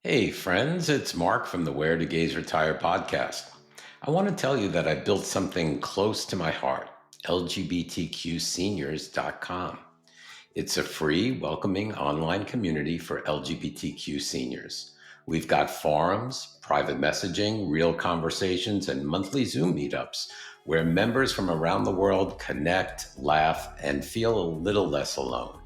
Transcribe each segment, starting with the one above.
Hey, friends, it's Mark from the Where to Gays Retire podcast. I want to tell you that I built something close to my heart, LGBTQseniors.com. It's a free, welcoming online community for LGBTQ seniors. We've got forums, private messaging, real conversations, and monthly Zoom meetups where members from around the world connect, laugh, and feel a little less alone.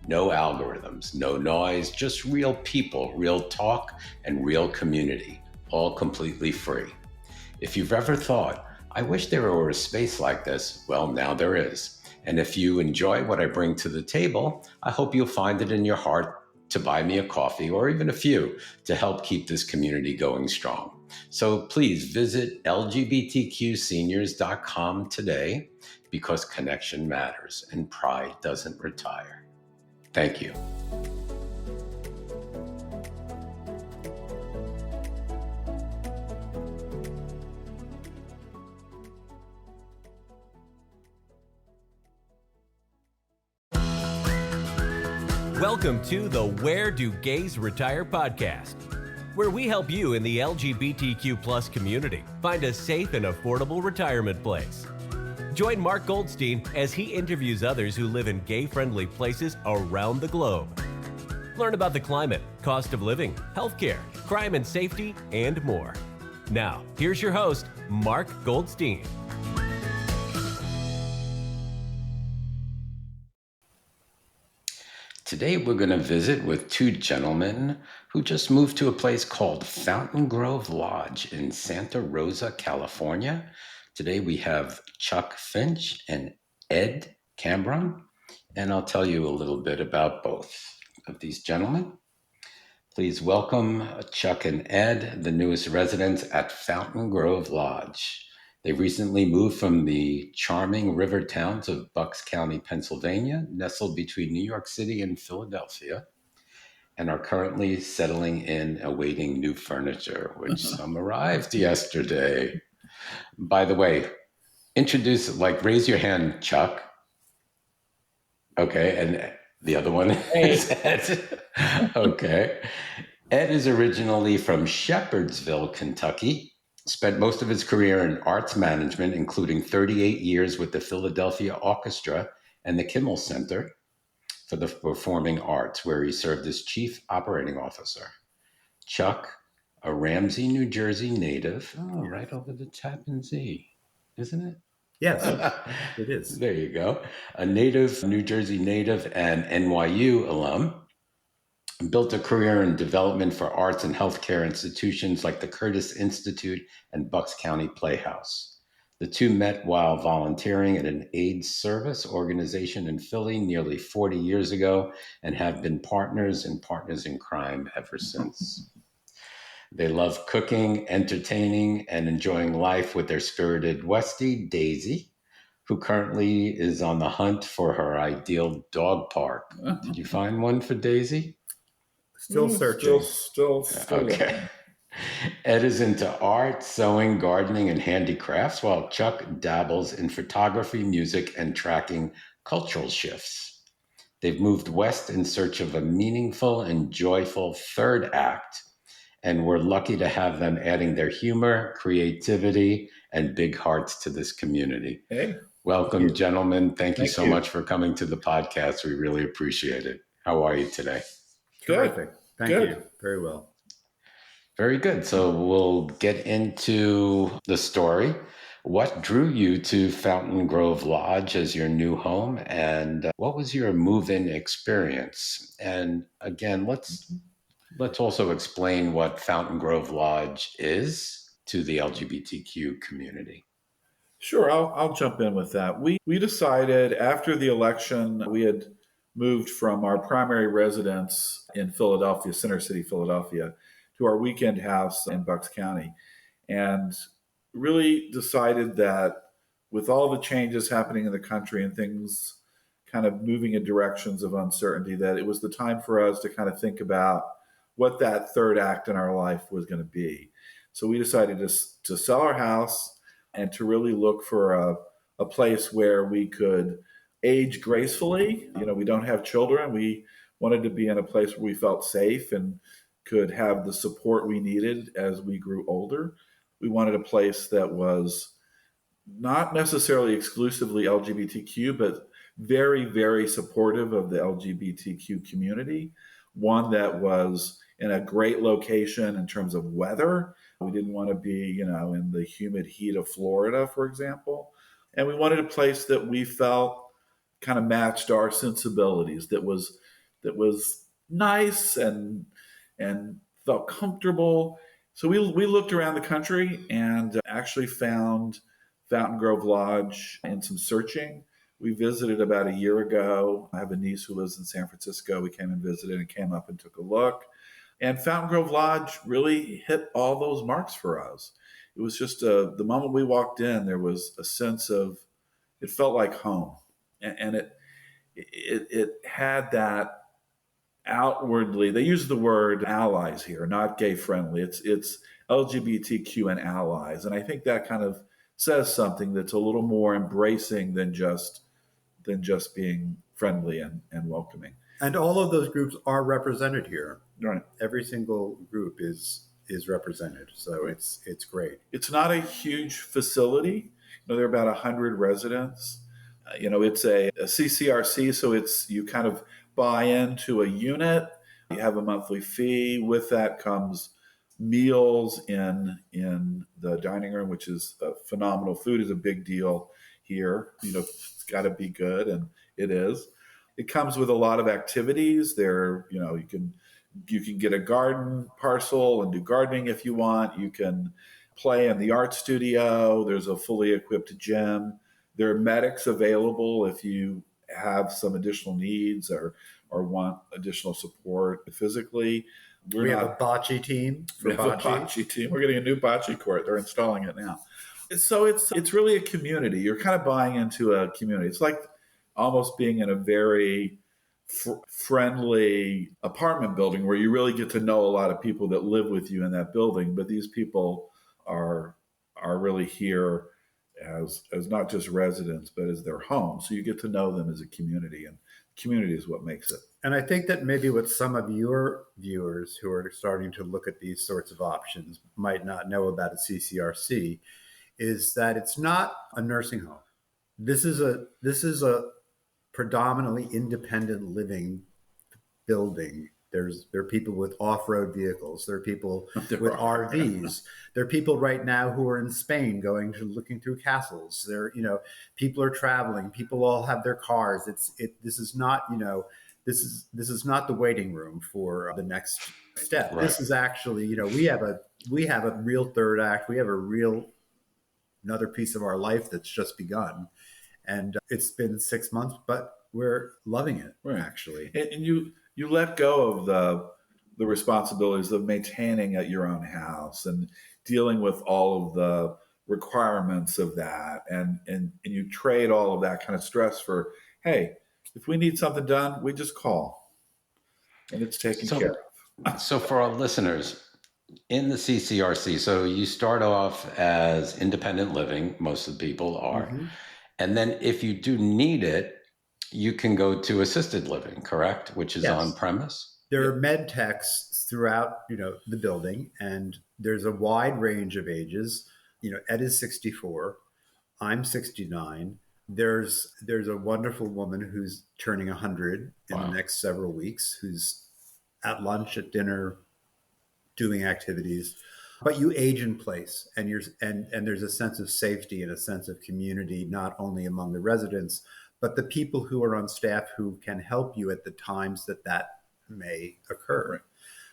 No algorithms, no noise, just real people, real talk, and real community, all completely free. If you've ever thought, I wish there were a space like this, well, now there is. And if you enjoy what I bring to the table, I hope you'll find it in your heart to buy me a coffee or even a few to help keep this community going strong. So please visit lgbtqseniors.com today because connection matters and pride doesn't retire. Thank you. Welcome to the Where Do Gays Retire podcast, where we help you in the LGBTQ plus community find a safe and affordable retirement place. Join Mark Goldstein as he interviews others who live in gay-friendly places around the globe. Learn about the climate, cost of living, healthcare, crime and safety, and more. Now, here's your host, Mark Goldstein. Today, we're going to visit with two gentlemen who just moved to a place called Fountain Grove Lodge in Santa Rosa, California. Today, we have Chuck Finch and Ed Cambron, and I'll tell you a little bit about both of these gentlemen. Please welcome Chuck and Ed, the newest residents at Fountain Grove Lodge. They recently moved from the charming river towns of Bucks County, Pennsylvania, nestled between New York City and Philadelphia, and are currently settling in, awaiting new furniture, which some arrived yesterday. By the way, raise your hand, Chuck. Okay, and the other one is Ed. Okay. Ed is originally from Shepherdsville, Kentucky. Spent most of his career in arts management, including 38 years with the Philadelphia Orchestra and the Kimmel Center for the Performing Arts, where he served as chief operating officer. Chuck, a Ramsey, New Jersey native. Oh, right over the Tappan Zee, isn't it? Yes, it is. There you go. A native, New Jersey native and NYU alum. Built a career in development for arts and healthcare institutions like the Curtis Institute and Bucks County Playhouse. The two met while volunteering at an AIDS service organization in Philly nearly 40 years ago and have been partners in crime ever since. They love cooking, entertaining, and enjoying life with their spirited Westie, Daisy, who currently is on the hunt for her ideal dog park. Did you find one for Daisy? Still searching. Still. Okay. Ed is into art, sewing, gardening, and handicrafts, while Chuck dabbles in photography, music, and tracking cultural shifts. They've moved west in search of a meaningful and joyful third act, and we're lucky to have them adding their humor, creativity, and big hearts to this community. Hey. Welcome, gentlemen. Thank you so much for coming to the podcast. We really appreciate it. How are you today? Terrific. Thank you. Very well. Very good. So we'll get into the story. What drew you to Fountain Grove Lodge as your new home, and what was your move-in experience? And again, let's also explain what Fountain Grove Lodge is to the LGBTQ community. Sure, I'll jump in with that. We decided after the election, we had moved from our primary residence in Philadelphia, Center City, Philadelphia, to our weekend house in Bucks County, and really decided that with all the changes happening in the country and things kind of moving in directions of uncertainty, that it was the time for us to kind of think about what that third act in our life was going to be. So we decided to sell our house and to really look for a place where we could age gracefully. You know, we don't have children. We wanted to be in a place where we felt safe and could have the support we needed as we grew older. We wanted a place that was not necessarily exclusively LGBTQ, but very, very supportive of the LGBTQ community. One that was in a great location in terms of weather. We didn't want to be, in the humid heat of Florida, for example. And we wanted a place that we felt kind of matched our sensibilities, that was nice and felt comfortable. So we looked around the country and actually found Fountain Grove Lodge in some searching. We visited about a year ago. I have a niece who lives in San Francisco. We came and visited and came up and took a look. And Fountain Grove Lodge really hit all those marks for us. It was just the moment we walked in, there was a sense of, it felt like home. And it had that outwardly, they use the word allies here, not gay friendly. It's LGBTQ and allies. And I think that kind of says something that's a little more embracing than just being friendly and welcoming. And all of those groups are represented here. Right. Every single group is represented. So it's great. It's not a huge facility. There are about 100 residents. It's a CCRC, so you kind of buy into a unit. You have a monthly fee. With that comes meals in the dining room, which is phenomenal. Food is a big deal here. It's got to be good, and it is. It comes with a lot of activities. There, you can get a garden parcel and do gardening if you want. You can play in the art studio. There's a fully equipped gym. There are medics available if you have some additional needs or want additional support physically. We have a bocce team. We have a bocce team. We're getting a new bocce court. They're installing it now. So it's really a community. You're kind of buying into a community. It's like almost being in a very friendly apartment building where you really get to know a lot of people that live with you in that building. But these people are really here as not just residents, but as their home. So you get to know them as a community, and community is what makes it. And I think that maybe what some of your viewers who are starting to look at these sorts of options might not know about a CCRC is that it's not a nursing home. This is a predominantly independent living building. There are people with off-road vehicles. There are people with RVs. There are people right now who are in Spain looking through castles. People are traveling. People all have their cars. This is not the waiting room for the next step. Right. This is actually, we have a real third act. We have another piece of our life that's just begun. And it's been 6 months, but we're loving it, right. Actually. And you let go of the responsibilities of maintaining at your own house and dealing with all of the requirements of that. And you trade all of that kind of stress for, hey, if we need something done, we just call and it's taken care of. So for our listeners in the CCRC, so you start off as independent living, most of the people are. Mm-hmm. And then if you do need it, you can go to assisted living, correct? Which is on premise. There are med techs throughout, the building, and there's a wide range of ages. Ed is 64. I'm 69. There's a wonderful woman who's turning 100 in the next several weeks, who's at lunch, at dinner, doing activities. But you age in place, and there's a sense of safety and a sense of community, not only among the residents, but the people who are on staff who can help you at the times that may occur.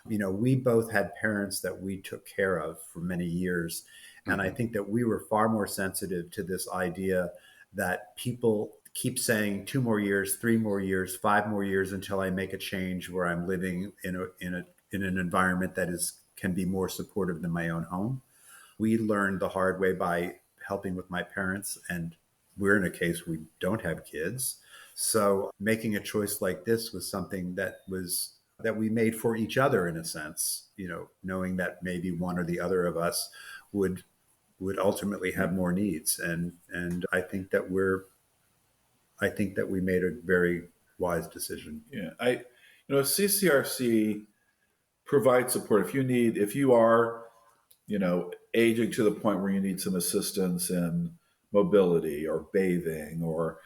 Right. We both had parents that we took care of for many years. Mm-hmm. And I think that we were far more sensitive to this idea that people keep saying 2 more years, 3 more years, 5 more years until I make a change where I'm living in an environment that can be more supportive than my own home. We learned the hard way by helping with my parents, and we're in a case we don't have kids. So making a choice like this was something that we made for each other in a sense, knowing that maybe one or the other of us would ultimately have more needs. And I think that we made a very wise decision. Yeah. CCRC provide support. If you are, aging to the point where you need some assistance in mobility or bathing or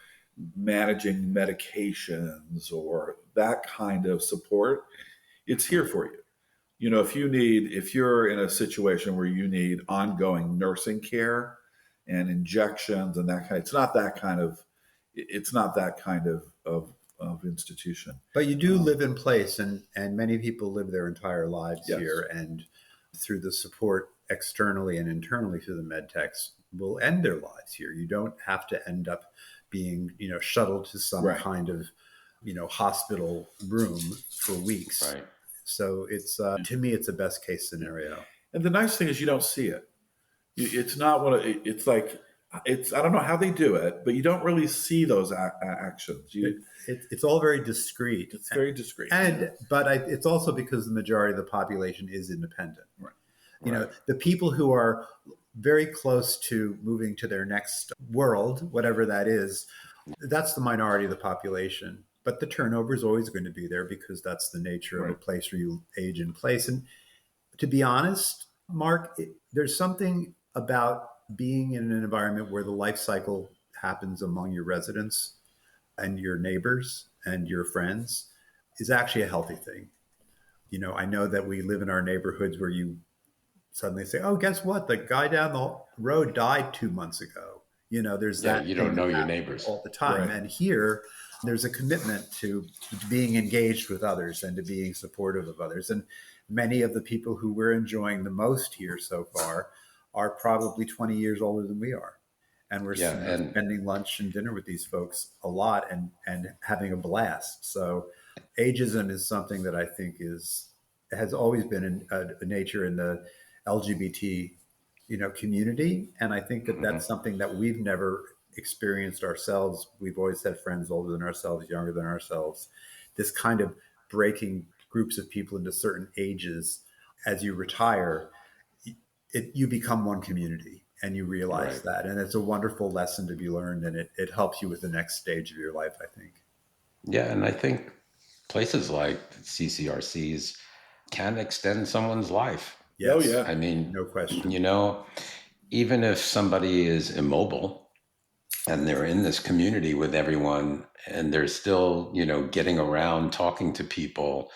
managing medications or that kind of support, it's here for you. If you're in a situation where you need ongoing nursing care and injections and that kind, it's not that kind of institution. But you do live in place, and many people live their entire lives Yes. here, and through the support externally and internally through the medtechs will end their lives here. You don't have to end up being, shuttled to some Right. kind of, hospital room for weeks. Right. So it's to me, it's a best case scenario. And the nice thing is you don't see it. It's not it's like, I don't know how they do it, but you don't really see those actions. It's all very discreet. It's very discreet. But it's also because the majority of the population is independent. Right. The people who are very close to moving to their next world, whatever that is, that's the minority of the population. But the turnover is always going to be there because that's the nature of a place where you age in place. And to be honest, Mark, there's something about being in an environment where the life cycle happens among your residents and your neighbors and your friends is actually a healthy thing. I know that we live in our neighborhoods where you suddenly say, oh, guess what? The guy down the road died 2 months ago. There's that. You don't know your neighbors all the time. Right. And here, there's a commitment to being engaged with others and to being supportive of others. And many of the people who we're enjoying the most here so far are probably 20 years older than we are. And we're spending lunch and dinner with these folks a lot and having a blast. So ageism is something that I think has always been a nature in the LGBT, community. And I think that that's something that we've never experienced ourselves. We've always had friends older than ourselves, younger than ourselves. This kind of breaking groups of people into certain ages as you retire, you become one community and you realize that. And it's a wonderful lesson to be learned, and it helps you with the next stage of your life, I think. Yeah, and I think places like CCRCs can extend someone's life. Yes. Oh, yeah. I mean, no question. Even if somebody is immobile and they're in this community with everyone and they're still, getting around, talking to people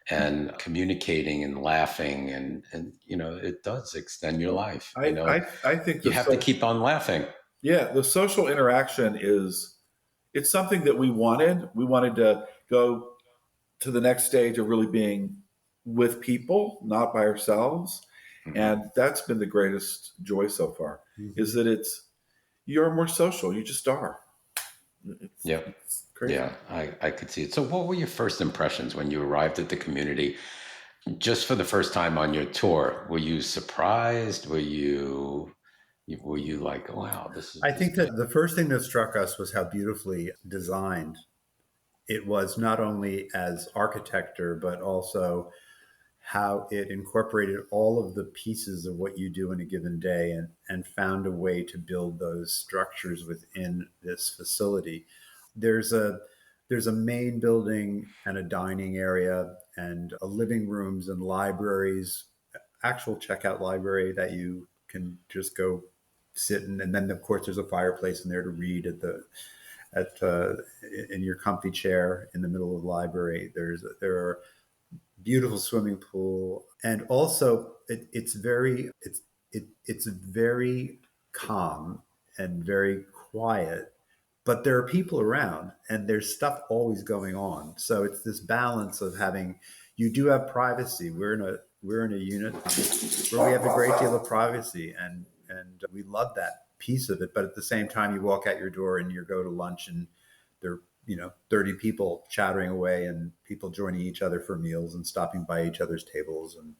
and communicating and laughing and it does extend your life. I think you have to keep on laughing. Yeah, the social interaction it's something that we wanted. We wanted to go to the next stage of really being with people, not by ourselves. Mm-hmm. And that's been the greatest joy so far, is that you're more social. You just are. It's crazy. Yeah, I could see it. So what were your first impressions when you arrived at the community? Just for the first time on your tour, were you surprised? Were you like, oh, wow, this is... I think that the first thing that struck us was how beautifully designed it was, not only as architecture, but also how it incorporated all of the pieces of what you do in a given day and found a way to build those structures within this facility. There's a main building and a dining area and a living rooms and libraries, actual checkout library that you can just go sit in. And then of course there's a fireplace in there to read in your comfy chair in the middle of the library. There are beautiful swimming pool, and also it's very calm and very quiet, but there are people around and there's stuff always going on. So it's this balance of you do have privacy. We're in a unit where we have a great deal of privacy, and we love that piece of it. But at the same time, you walk out your door and you go to lunch and there 30 people chattering away and people joining each other for meals and stopping by each other's tables. And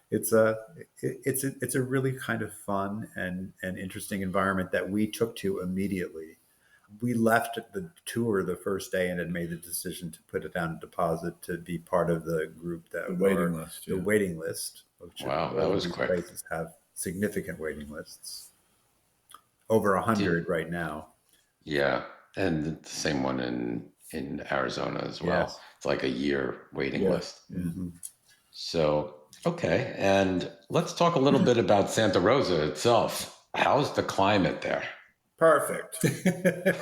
it's a really kind of fun and interesting environment that we took to immediately. We left the tour the first day and had made the decision to put it down a deposit to be part of the group the waiting list. The waiting list. Wow, that was quick. Places have significant waiting lists. Over 100 right now. Yeah. And the same one in Arizona as well. Yes. It's like a year waiting list. Mm-hmm. So, okay. And let's talk a little bit about Santa Rosa itself. How's the climate there? Perfect.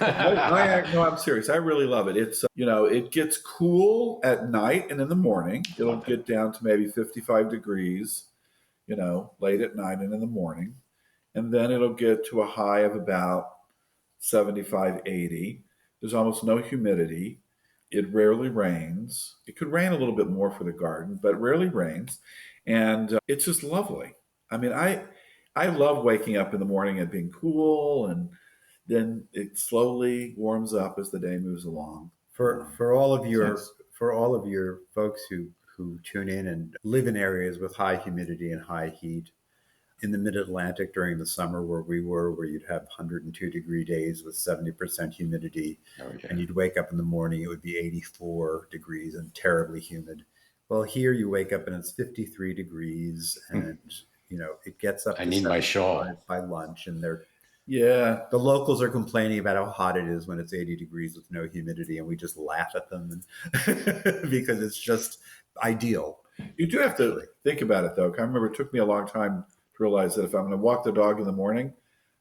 No, I'm serious. I really love it. It's, it gets cool at night and in the morning. It'll Love it. get down to maybe 55 degrees, late at night and in the morning. And then it'll get to a high of about 75, 80. There's almost no humidity. It rarely rains. It could rain a little bit more for the garden, but it rarely rains. And it's just lovely. I mean, I love waking up in the morning and being cool, and then it slowly warms up as the day moves along. For all of your Nice. for all of your folks who tune in and live in areas with high humidity and high heat, in the mid-Atlantic during the summer where you'd have 102-degree days with 70% humidity, Oh, yeah. and you'd wake up in the morning, it would be 84 degrees and terribly humid. Well, here you wake up and it's 53 degrees, and it gets up I to need my 75 shawl. by lunch, and Yeah. the locals are complaining about how hot it is when it's 80 degrees with no humidity, and we just laugh at them because it's just ideal. You do have to think about it, though. I remember it took me a long time to realize that if I'm going to walk the dog in the morning,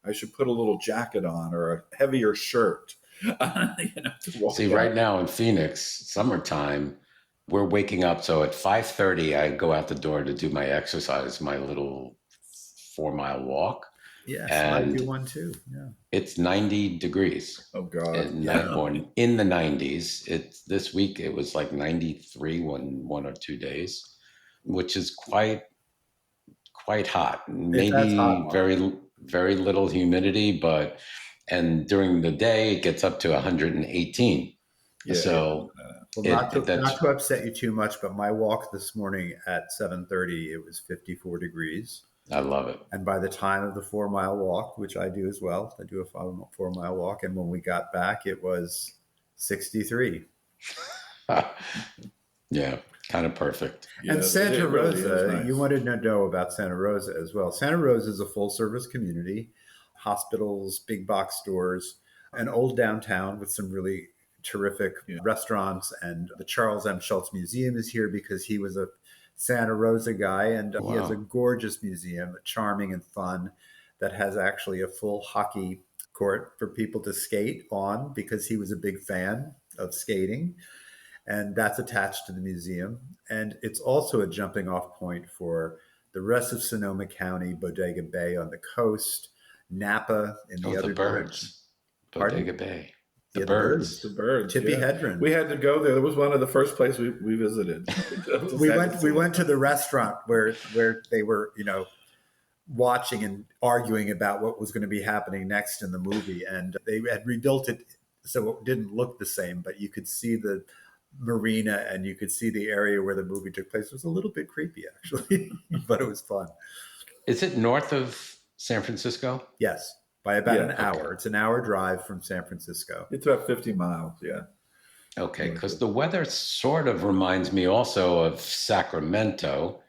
I should put a little jacket on or a heavier shirt. To walk See, out. right now in Phoenix, summertime, we're waking up. So at 5:30, I go out the door to do my exercise, my little 4-mile walk. Yes, I And do one too. Yeah. it's 90 degrees Oh God. or in the 90s. It's this week. It was like 93 one or 2 days, which is quite hot. That's Maybe hot. very little humidity, and during the day it gets up to 118. Yeah. So Well, it not that's to upset you too much, but my walk this morning at 7:30, it was 54 degrees. I love it. And by the time of the 4-mile walk, which I do as well, I do a 4-mile walk. And when we got back, it was 63. Yeah, kind of perfect. Yeah, And Santa it really is Rosa, nice. you wanted to know about Santa Rosa as well. Santa Rosa is a full service community, hospitals, big box stores, an old downtown with some really terrific restaurants. And the Charles M. Schultz Museum is here because he was a Santa Rosa guy. And he has Wow. a gorgeous museum, charming and fun, that has actually a full hockey court for people to skate on because he was a big fan of skating. And that's attached to the museum. And it's also a jumping off point for the rest of Sonoma County, Bodega Bay on the coast, Napa in the Oh, other the birds. Pardon? Bodega Bay. The Yeah, birds. The birds. Tippy yeah. Hedron. We had to go there. That was one of the first places we visited. We went to the restaurant where they were, watching and arguing about what was going to be happening next in the movie. And they had rebuilt it so it didn't look the same, but you could see the marina and you could see the area where the movie took place. It was a little bit creepy, actually, but it was fun. Is it north of San Francisco? Yes, by about Yeah, an hour. It's an hour drive from San Francisco. It's about 50 miles. Yeah. Okay, because the weather sort of reminds me also of Sacramento,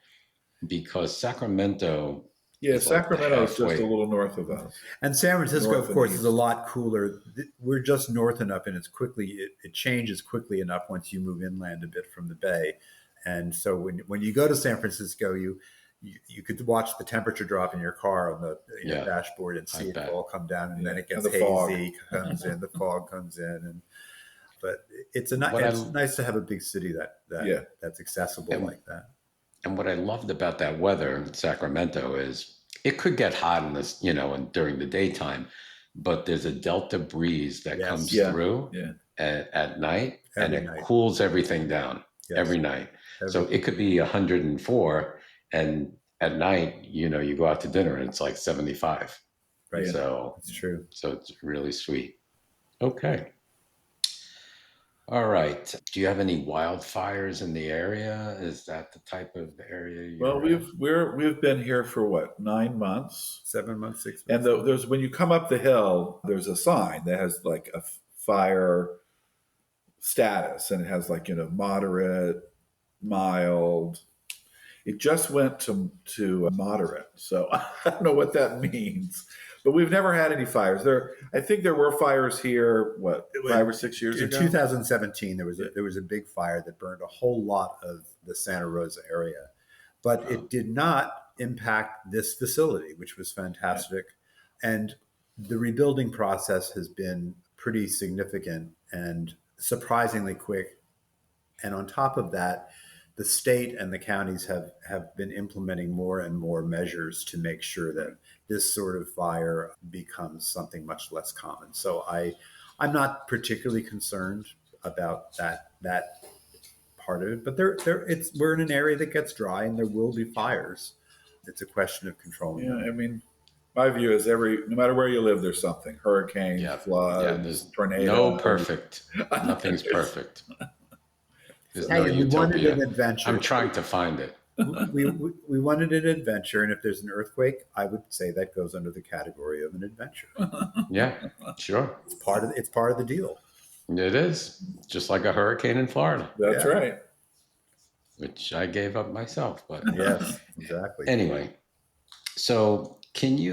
because Sacramento. Yeah, It's like Sacramento is just halfway. a little north of us. And San Francisco, North of and course, east. is a lot cooler. We're just north enough, and it changes quickly enough once you move inland a bit from the bay. And so when you go to San Francisco, you could watch the temperature drop in your car on the dashboard and see it all come down, and then it gets And the fog. hazy, comes in, the fog comes in, but it's nice to have a big city that's accessible like that. And what I loved about that weather in Sacramento is it could get hot in this, and during the daytime, but there's a delta breeze that comes through at night, and it cools everything down every night. So it could be 104, and at night, you go out to dinner and it's like 75. Right. So it's true. So it's really sweet. Okay. All right. Do you have any wildfires in the area? Is that the type of area? Well, we've been here for what, 9 months, 7 months, 6 months. and there's when you come up the hill, there's a sign that has like a fire status, and it has like moderate, mild. It just went to moderate, so I don't know what that means. But we've never had any fires. I think there were fires here, 5 or 6 years ago? In 2017, there was a big fire that burned a whole lot of the Santa Rosa area. but it did not impact this facility, which was fantastic. And the rebuilding process has been pretty significant and surprisingly quick. And on top of that, the state and the counties have been implementing more and more measures to make sure that this sort of fire becomes something much less common. So I'm not particularly concerned about that part of it, but we're in an area that gets dry and there will be fires. It's a question of controlling Yeah, them. I mean, my view is no matter where you live, there's something: hurricane, floods, There's tornado. no perfect. Nothing's perfect. There's no Hey, we wanted utopia. an adventure. I'm trying to find it. we wanted an adventure, and if there's an earthquake, I would say that goes under the category of an adventure. Yeah, sure. It's part of the deal. It is just like a hurricane in Florida, That's right. which I gave up myself. But Yes, exactly. anyway, so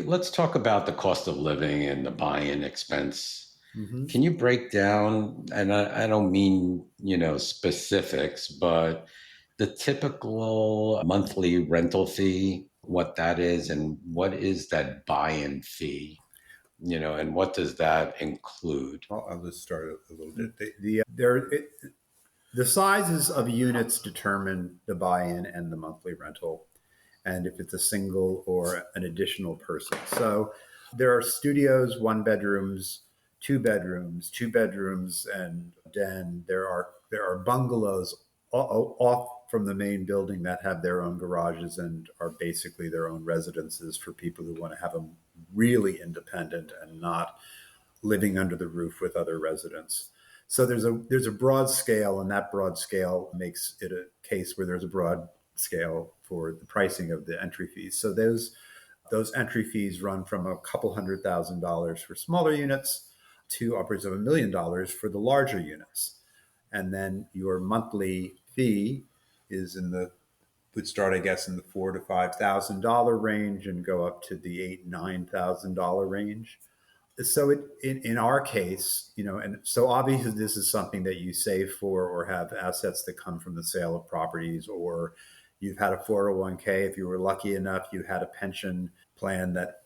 let's talk about the cost of living and the buy-in expense. Mm-hmm. Can you break down, and I don't mean, specifics, but the typical monthly rental fee, what that is, and what is that buy-in fee, and what does that include? I'll just start a little bit. The sizes of units determine the buy-in and the monthly rental, and if it's a single or an additional person. So there are studios, 1 bedrooms, 2 bedrooms, and den. There are bungalows off from the main building that have their own garages and are basically their own residences for people who want to have them really independent and not living under the roof with other residents. So there's a broad scale, and that broad scale makes it a case where there's a broad scale for the pricing of the entry fees. So those entry fees run from a couple $100,000 for smaller units to upwards of $1 million for the larger units. And then your monthly fee would start, I guess, in the $4,000 to $5,000 range and go up to the $8,000-9,000 range. So in our case, and so obviously this is something that you save for or have assets that come from the sale of properties, or you've had a 401k. If you were lucky enough, you had a pension plan that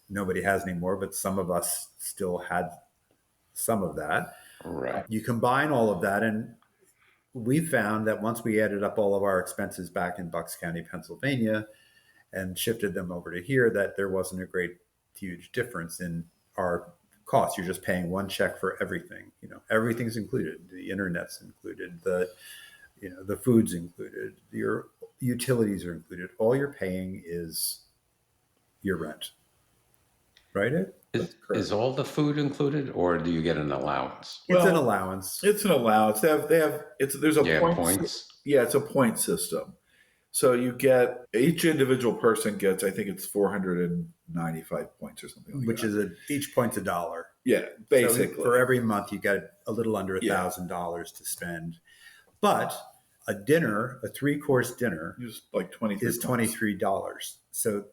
nobody has anymore, but some of us still had some of that. Right. You combine all of that, and we found that once we added up all of our expenses back in Bucks County, Pennsylvania, and shifted them over to here, that there wasn't a huge difference in our costs. You're just paying one check for everything. Everything's included. The internet's included. The food's included. Your utilities are included. All you're paying is your rent. Right? Is all the food included, or do you get an allowance? It's an allowance. It's an allowance. There's a points. Yeah, it's a point system. So each individual person gets, I think it's 495 points or something like which that. is each point's $1. Yeah, basically. So for every month, you get a little under $1,000 to spend. But a 3-course dinner It's like $23. So,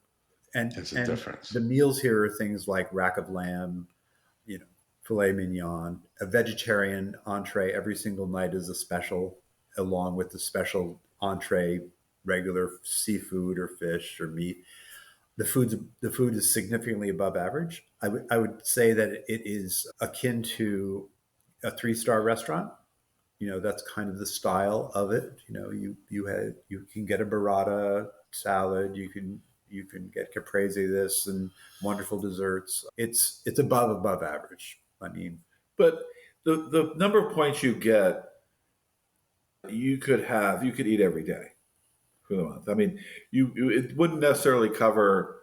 There's a difference. The meals here are things like rack of lamb, filet mignon, a vegetarian entree every single night is a special, along with the special entree, regular seafood or fish or meat. The food is significantly above average. I would say that it is akin to a 3-star restaurant. That's kind of the style of it. You can get a burrata salad. You can get caprese this and wonderful desserts. It's above average. I mean, but the number of points you get, you could eat every day for the month. I mean, it wouldn't necessarily cover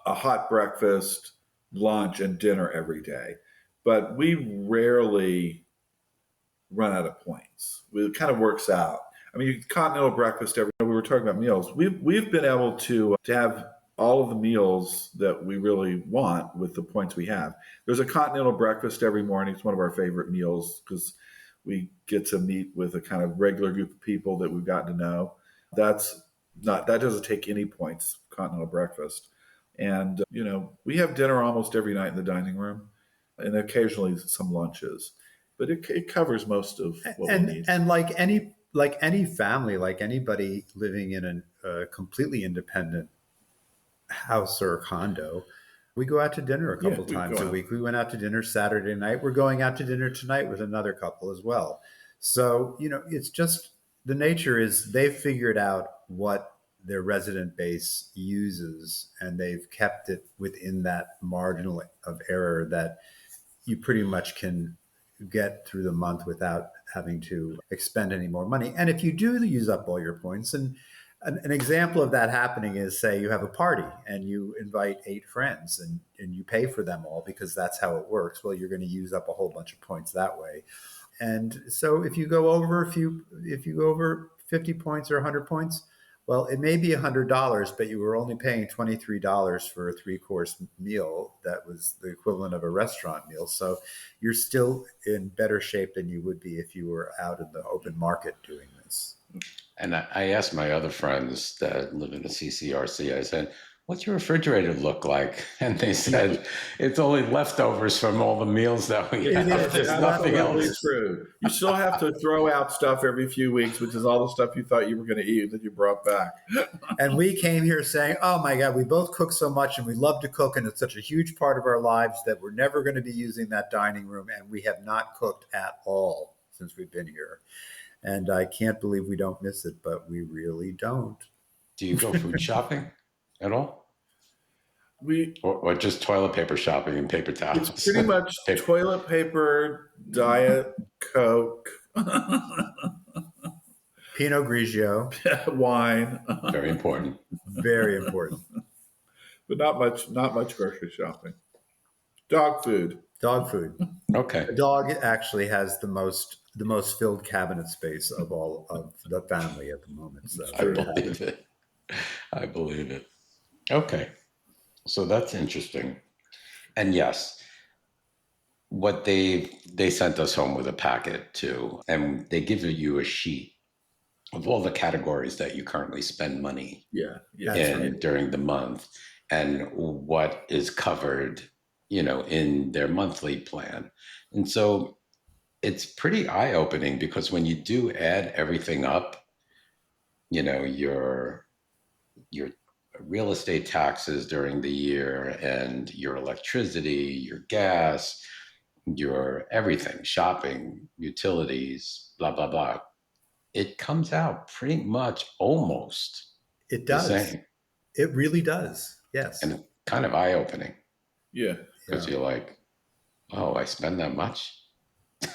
a hot breakfast, lunch, and dinner every day, but we rarely run out of points. It kind of works out. I mean, continental breakfast every day. We were talking about meals. We've been able to have all of the meals that we really want with the points we have. There's a continental breakfast every morning. It's one of our favorite meals because we get to meet with a kind of regular group of people that we've gotten to know. That doesn't take any points, continental breakfast. And, we have dinner almost every night in the dining room and occasionally some lunches, but it covers most of what we need. And like like any family, like anybody living in a completely independent house or condo, we go out to dinner a couple we times go a out. week. We went out to dinner Saturday night. We're going out to dinner tonight with another couple as well. So, it's just the nature is they've figured out what their resident base uses, and they've kept it within that marginal of error that you pretty much can get through the month without having to expend any more money. And if you do use up all your points, and an example of that happening is, say you have a party and you invite 8 friends, and you pay for them all because that's how it works. Well, you're going to use up a whole bunch of points that way. And so if you go over, if you go over 50 points or 100 points, well, it may be $100, but you were only paying $23 for a 3-course meal. That was the equivalent of a restaurant meal. So you're still in better shape than you would be if you were out in the open market doing this. And I asked my other friends that live in the CCRC, I said, what's your refrigerator look like? And they said, it's only leftovers from all the meals that we have. There's nothing Absolutely else. true. You still have to throw out stuff every few weeks, which is all the stuff you thought you were going to eat that you brought back. And we came here saying, oh my God, we both cook so much and we love to cook. And it's such a huge part of our lives that we're never going to be using that dining room. And we have not cooked at all since we've been here. And I can't believe we don't miss it, but we really don't. Do you go food shopping at all? Or just toilet paper shopping and paper towels? It's pretty much toilet paper, Diet Coke, Pinot Grigio, wine. Very important. Very important. But not much grocery shopping. Dog food. Dog food. Okay. The dog actually has the most filled cabinet space of all of the family at the moment. So I believe it. Okay. So that's interesting. And yes, what they sent us home with a packet too, and they give you a sheet of all the categories that you currently spend money in during the month, and what is covered, in their monthly plan. And so it's pretty eye-opening, because when you do add everything up, your real estate taxes during the year, and your electricity, your gas, your everything, shopping, utilities, blah, blah, blah, it comes out pretty much almost it does. The same. It really does. Yes. And kind of eye-opening. Yeah. Because you're like, oh, I spend that much?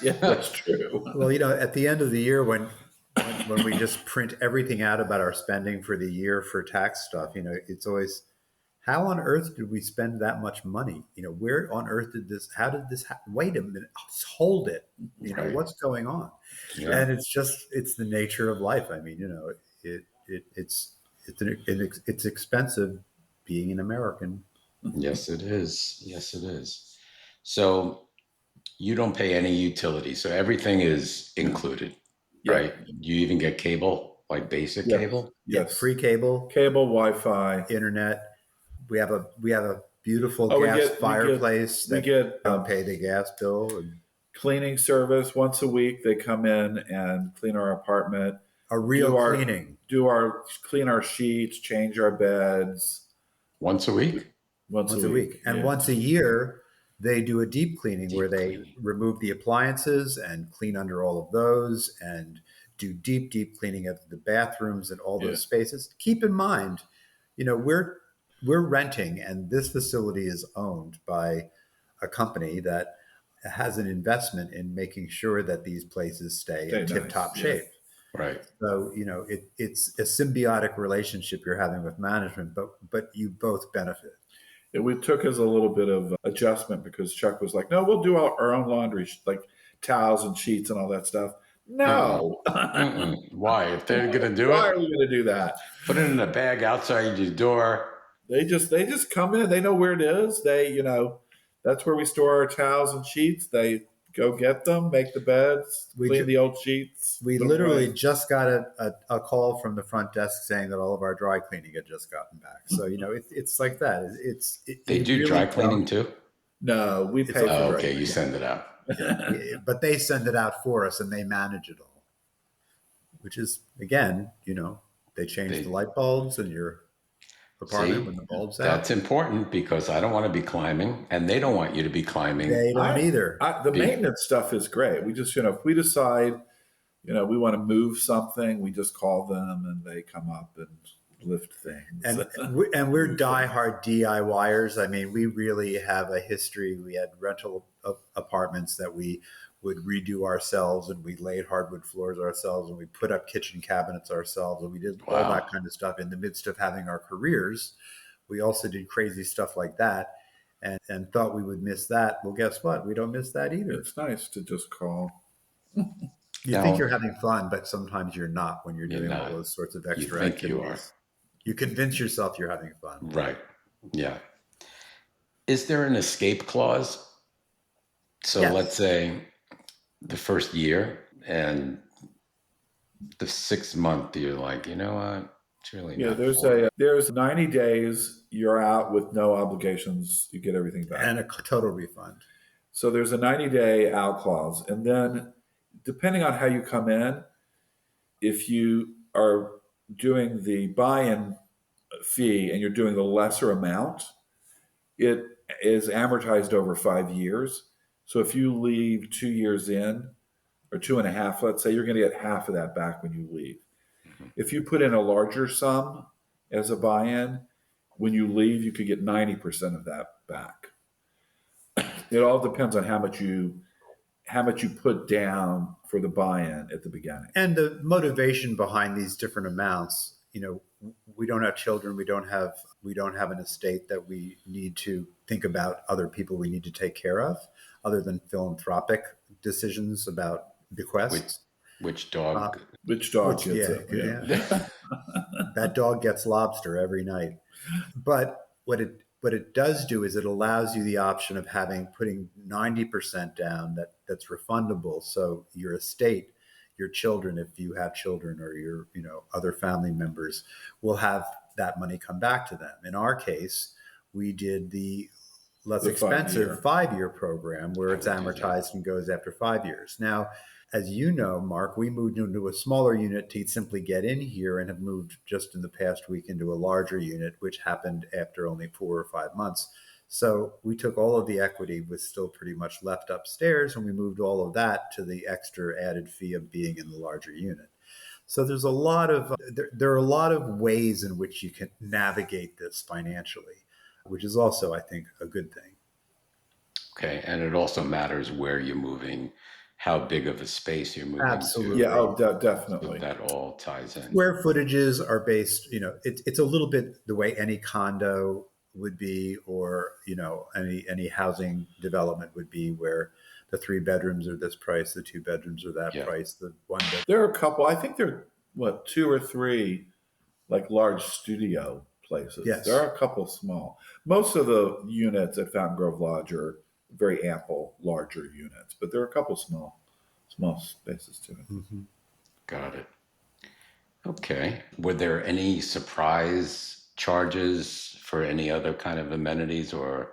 Yeah, that's true. Well, at the end of the year, when we just print everything out about our spending for the year for tax stuff, it's always, how on earth did we spend that much money? Where on earth how did this happen? Wait a minute, hold it. Right. What's going on? Yeah. And it's the nature of life. I mean, it's expensive being an American. Yes, it is. Yes, it is. So you don't pay any utilities. So everything is included, right? You even get cable, like basic cable? Yes. Free cable, Wi-Fi, internet. We have a beautiful gas fireplace. We get don't pay the gas bill. And cleaning service once a week. They come in and clean our apartment. A real cleaning. Clean our sheets, change our beds. Once a week? Once a week. And once a year, they do a deep cleaning where they remove the appliances and clean under all of those, and do deep cleaning of the bathrooms and all those spaces. Keep in mind, we're renting, and this facility is owned by a company that has an investment in making sure that these places stay in tip-top shape. Right. So, it's a symbiotic relationship you're having with management, but you both benefit. It took us a little bit of adjustment, because Chuck was like, no, we'll do our own laundry, like towels and sheets and all that stuff. No. Why? If they're going to do Why are we going to do that? Put it in a bag outside your door. They just come in. They know where it is. That's where we store our towels and sheets. They go get them, make the beds, clean the old sheets. We literally just got a call from the front desk saying that all of our dry cleaning had just gotten back. So, it's like that. They do really dry cleaning too? No, we pay for it. Okay, you send it out. But they send it out for us, and they manage it all. which is, again, they change the They light bulbs in your apartment when see the bulb's out. that's important because I don't want to be climbing, and they don't want you to be climbing. They don't either. The Be, maintenance stuff is great. We just, if we decide, we want to move something, we just call them and they come up and lift things. And we're diehard DIYers. I mean, we really have a history. We had rental apartments that we would redo ourselves, and we laid hardwood floors ourselves, and we put up kitchen cabinets ourselves, and we did all wow. that kind of stuff in the midst of having our careers. We also did crazy stuff like that, and thought we would miss that. Well, guess what? We don't miss that either. It's nice to just call. You think you're having fun, but sometimes you're not when you're doing all those sorts of extra you think activities. You are. You convince yourself you're having fun. Right. Yeah. Is there an escape clause? So Yes. let's say the first year and the 6th month, you're like, you know what? It's really not. There's 90 days. You're out with no obligations. You get everything back and a total refund. So there's a 90-day out clause, and then depending on how you come in, if you are doing the buy-in fee and you're doing the lesser amount, it is amortized over 5 years. So if you leave 2 years in, or 2.5, let's say, you're going to get half of that back when you leave. Mm-hmm. If you put in a larger sum as a buy-in, when you leave, you could get 90% of that back. It all depends on how much you put down for the buy-in at the beginning. And the motivation behind these different amounts, we don't have children, we don't have an estate that we need to think about other people we need to take care of, other than philanthropic decisions about bequests. Which dog? Which dog gets it? Yeah. That dog gets lobster every night. But what it does do is it allows you the option of putting 90% down that's refundable. So your estate, your children, if you have children, or your other family members, will have that money come back to them. In our case, we did the less expensive 5-year program where it's amortized and goes after 5 years. Now, as you know, Mark, we moved into a smaller unit to simply get in here, and have moved just in the past week into a larger unit, which happened after only 4 or 5 months. So we took all of the equity, was still pretty much left upstairs, and we moved all of that to the extra added fee of being in the larger unit. So there's there are a lot of ways in which you can navigate this financially, which is also, I think, a good thing. Okay, and it also matters where you're moving, how big of a space you're moving Absolutely. to. Yeah, definitely. So that all ties in. Square footages are based, it's a little bit the way any condo would be, or, any housing development would be, where the 3 bedrooms are this price, the 2 bedrooms are that price, the 1 bedroom. There are a couple, I think there are 2 or 3 like large studio places. Yes. There are a couple small. Most of the units at Fountain Grove Lodge are very ample, larger units, but there are a couple small spaces to it. Mm-hmm. Got it. Okay. Were there any surprise charges for any other kind of amenities, or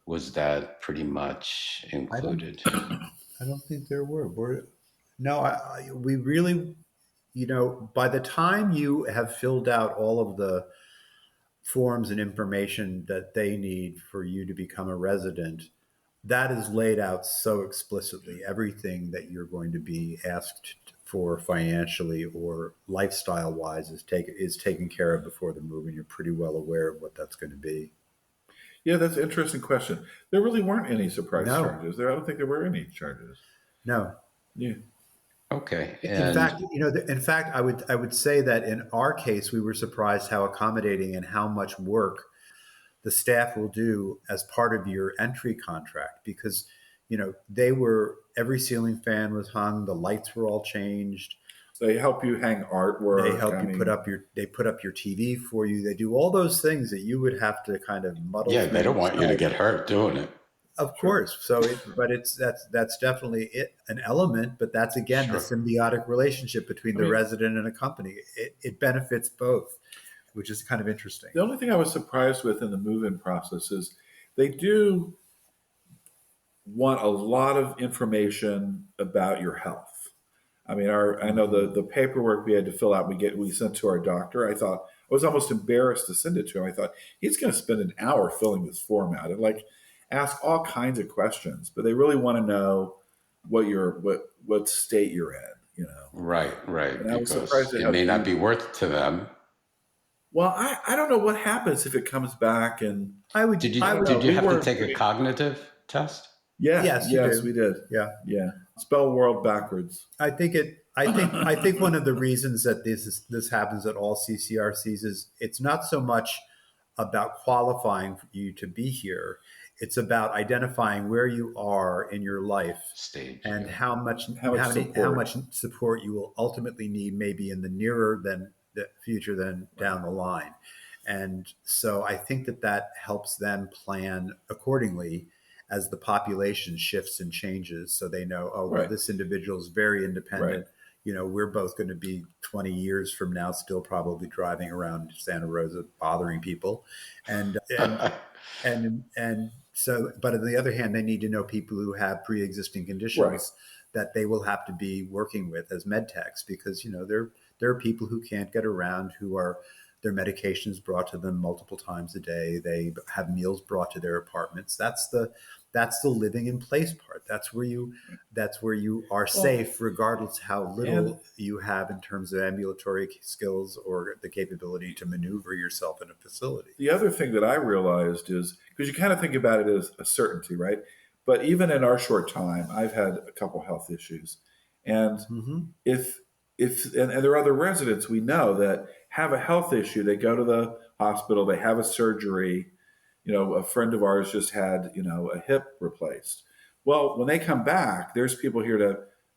was that pretty much included? I don't think there were. No, we really, by the time you have filled out all of the forms and information that they need for you to become a resident, that is laid out so explicitly. Everything that you're going to be asked for financially or lifestyle wise is taken care of before the move, and you're pretty well aware of what that's going to be. Yeah, that's an interesting question. There really weren't any surprise charges. I don't think there were any charges. No. Yeah. Okay. In fact, I would say that in our case, we were surprised how accommodating and how much work the staff will do as part of your entry contract, because every ceiling fan was hung, the lights were all changed. They help you hang artwork. They help you put up your TV for you. They do all those things that you would have to kind of muddle. Yeah, they don't want you to get hurt doing it. Of course. So, that's definitely an element, but that's again the symbiotic relationship between the resident and a company. It benefits both, which is kind of interesting. The only thing I was surprised with in the move-in process is they do want a lot of information about your health. I mean, I know the paperwork we had to fill out, we sent to our doctor. I was almost embarrassed to send it to him. I thought he's going to spend an hour filling this form out and like ask all kinds of questions, but they really want to know what state you're in, you know. Right, And I was because surprised at it how may not deep. be worth to them. Well, I don't know what happens if it comes back, and I would, Did I you don't I know. did you We have to weren't. take a cognitive test? Yeah, yes, you yes, do. we did. Yeah. Yeah, spell world backwards. I think one of the reasons that this happens at all CCRCs is it's not so much about qualifying for you to be here. It's about identifying where you are in your life Stage, and yeah. How much how support? much support you will ultimately need, maybe in the nearer than the future than Right. down the line. And so I think that helps them plan accordingly as the population shifts and changes, so they know, oh well, Right. this individual is very Right. independent. We're both going to be 20 years from now still probably driving around Santa Rosa bothering people, and so, but on the other hand, they need to know people who have pre-existing Right. conditions that they will have to be working with as med techs, because there are people who can't get around, who are their medications brought to them multiple times a day. They have meals brought to their apartments. That's the living in place part. That's where you are Well, safe, regardless how and little you have in terms of ambulatory skills or the capability to maneuver yourself in a facility. the other thing that I realized is because you kind of think about it as a certainty, right? But even in our short time, I've had a couple health issues, and Mm-hmm. if and there are other residents we know that have a health issue, they go to the hospital, they have a surgery. You know, a friend of ours just had, you know, a hip replaced. Well, when they come back, there's people here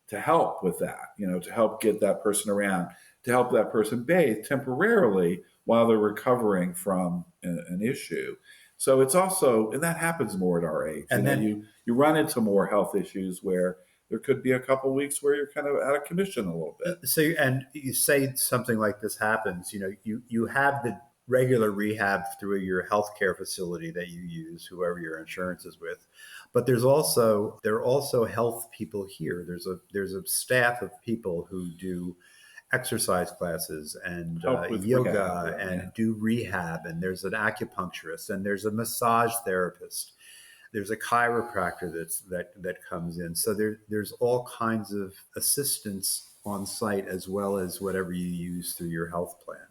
to help with that, you know, to help get that person around, to help that person bathe temporarily while they're recovering from an issue. So it's also, and that happens more at our age. You And know, then you run into more health issues where there could be a couple of weeks where you're kind of out of commission a little bit. and you say something like this happens, you have the regular rehab through your healthcare facility that you use, whoever your insurance is with, but there are also health people here. There's a staff of people who do exercise classes and Help with rehab. yoga Yeah, yeah. and do rehab, and there's an acupuncturist and there's a massage therapist, there's a chiropractor that comes in. So there's all kinds of assistance on site, as well as whatever you use through your health plan.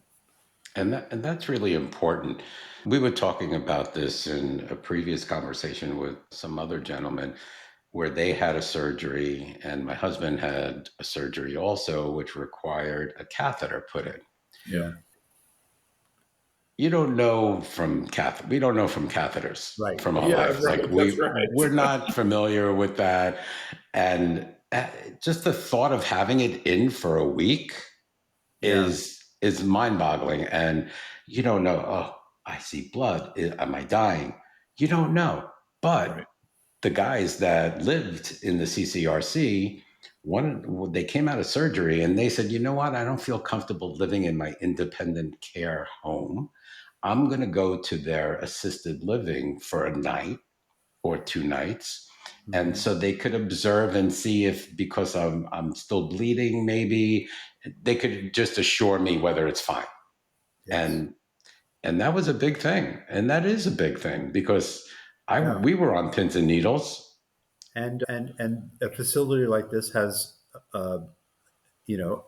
And that's really important. We were talking about this in a previous conversation with some other gentlemen where they had a surgery, and my husband had a surgery also, which required a catheter put in. Yeah. You don't know from we don't know from catheters Right. from our Yeah, life. Like right. That's right. we're not familiar with that, and just the thought of having it in for a week Yeah. is mind-boggling. And you don't know, oh, I see blood, am I dying? You don't know. But Right. the guys that lived in the CCRC, they came out of surgery and they said, you know what, I don't feel comfortable living in my independent care home. I'm going to go to their assisted living for a night or 2 nights. And Mhm. so they could observe and see if, because I'm still bleeding, maybe they could just assure me whether it's fine. Yes. And and that was a big thing. And that is a big thing because I Yeah. we were on pins and needles. And a facility like this has, uh, you know,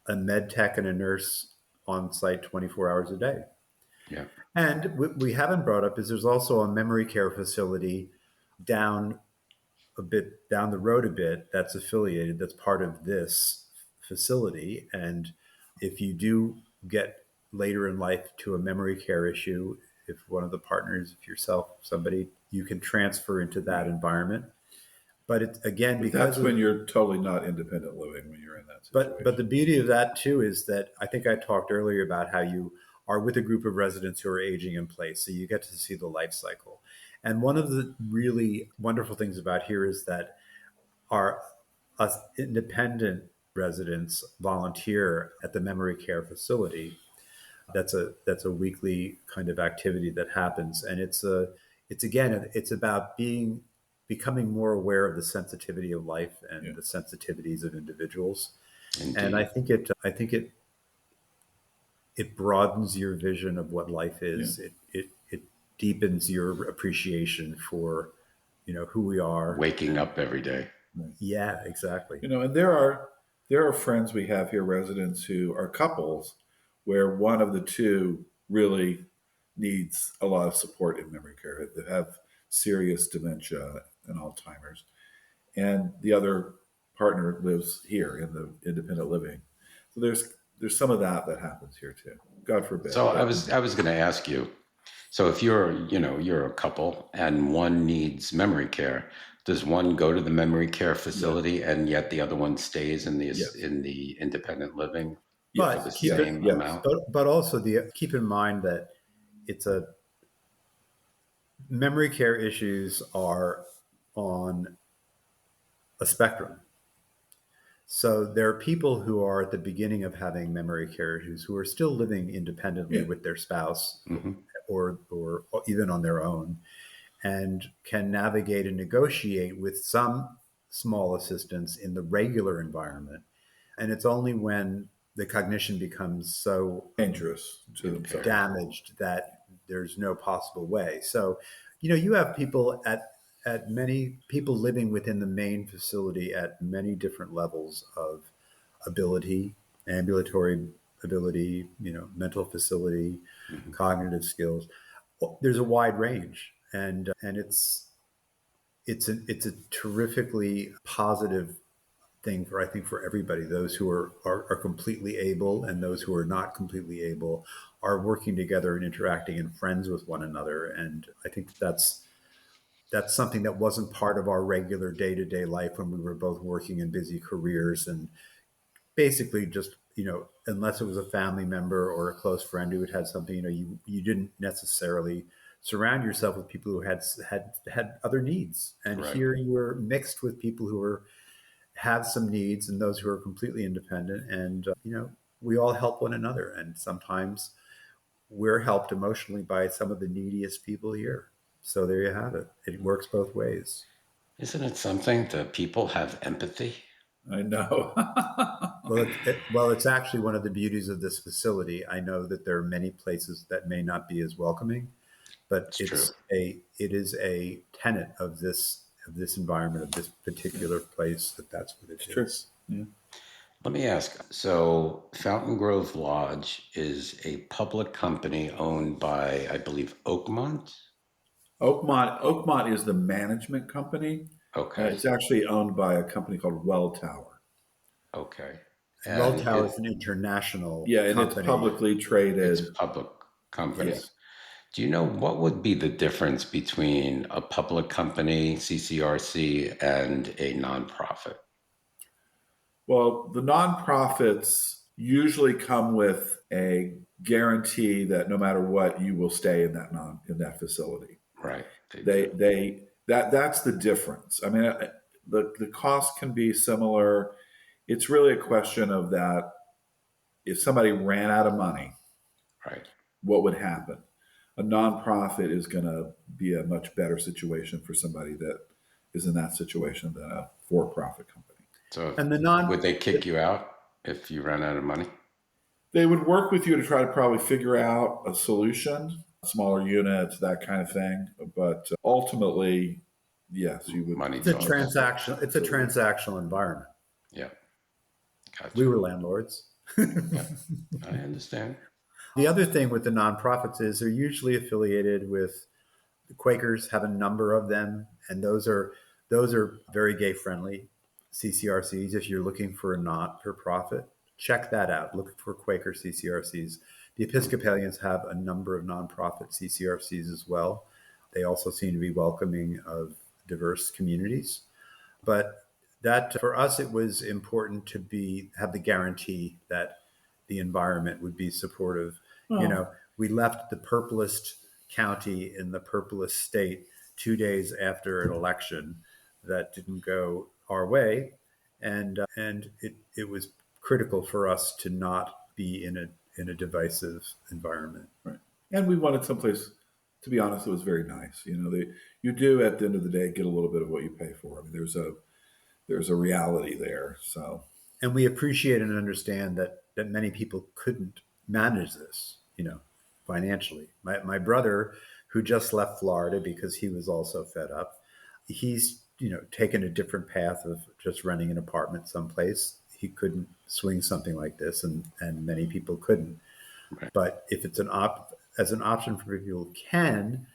a med tech and a nurse on site 24 hours a day. Yeah. And we haven't brought up is there's also a memory care facility down down the road a bit, that's affiliated, that's part of this facility. And if you do get later in life to a memory care issue, if one of the partners, if yourself, somebody, you can transfer into that Right. environment. But it's again But because that's of when you're totally not independent living when you're in that but the situation. beauty of that too is that I think I talked earlier about how you are with a group of residents who are aging in place, so you get to see the life cycle. And one of the really wonderful things about here is that our us independent residents volunteer at the memory care facility. That's a weekly kind of activity that happens, and it's about being becoming more aware of the sensitivity of life and the sensitivities of individuals. Indeed. And I think it broadens your vision of what life is. It deepens your appreciation for, who we are. Waking up every day. Yeah, exactly. And there are friends we have here, residents who are couples where one of the two really needs a lot of support in memory care. They have serious dementia and Alzheimer's, and the other partner lives here in the independent living. So there's some of that happens here too. God forbid. So I was going to ask you. So if you're a couple and one needs memory care, does one go to the memory care facility and yet the other one stays in the independent living for the same amount? But also keep in mind that it's memory care issues are on a spectrum. So there are people who are at the beginning of having memory care issues who are still living independently with their spouse or even on their own, and can navigate and negotiate with some small assistance in the regular environment. And it's only when the cognition becomes so dangerous to themselves, damaged, that there's no possible way. So, you have people many people living within the main facility at many different levels of ability, ambulatory ability, mental facility, cognitive skills. There's a wide range, and it's a terrifically positive thing for everybody. Those who are completely able and those who are not completely able are working together and interacting and friends with one another. And I think that's something that wasn't part of our regular day-to-day life when we were both working in busy careers, and basically just, unless it was a family member or a close friend who had something, you didn't necessarily surround yourself with people who had other needs. And here you were mixed with people who have some needs and those who are completely independent. And, we all help one another. And sometimes we're helped emotionally by some of the neediest people here. So there you have it. It works both ways. Isn't it something that people have empathy? I know. Well, it's actually one of the beauties of this facility. I know that there are many places that may not be as welcoming, but it is a tenet of this environment, of this particular place, that's what it is. Yeah. Let me ask. So Fountain Grove Lodge is a public company owned by, I believe, Oakmont? Oakmont is the management company. Okay. It's actually owned by a company called Welltower. Okay. Welltower is an international and company. it's publicly traded. It's a public company. Yes. Do you know what would be the difference between a public company, CCRC, and a nonprofit? Well, the nonprofits usually come with a guarantee that no matter what, you will stay in that facility. Right. That's the difference. I mean, the cost can be similar. It's really a question of that. If somebody ran out of money, right, what would happen? A nonprofit is going to be a much better situation for somebody that is in that situation than a for-profit company. So, would they kick you out if you ran out of money? They would work with you to try to probably figure out a solution, smaller units, that kind of thing. But ultimately, yes, you would. It's a transactional environment. Yeah, gotcha. We were landlords. Yeah, I understand. The other thing with the nonprofits is they're usually affiliated with the Quakers, have a number of them, and those are very gay friendly. CCRCs, if you're looking for a not-for-profit, check that out. Look for Quaker CCRCs. The Episcopalians have a number of nonprofit CCRCs as well. They also seem to be welcoming of diverse communities. But that, for us, it was important to have the guarantee that the environment would be supportive. Oh. We left the purplest county in the purplest state 2 days after an election that didn't go our way, and it was critical for us to not be in a divisive environment. Right, and we wanted someplace to be honest, it was very nice. You do at the end of the day get a little bit of what you pay for. I mean, there's a reality there. So And we appreciate and understand that many people couldn't manage this, financially. My brother, who just left Florida because he was also fed up, he's taken a different path of just renting an apartment someplace. He couldn't swing something like this, and many people couldn't. Right. But if it's as an option for people who can,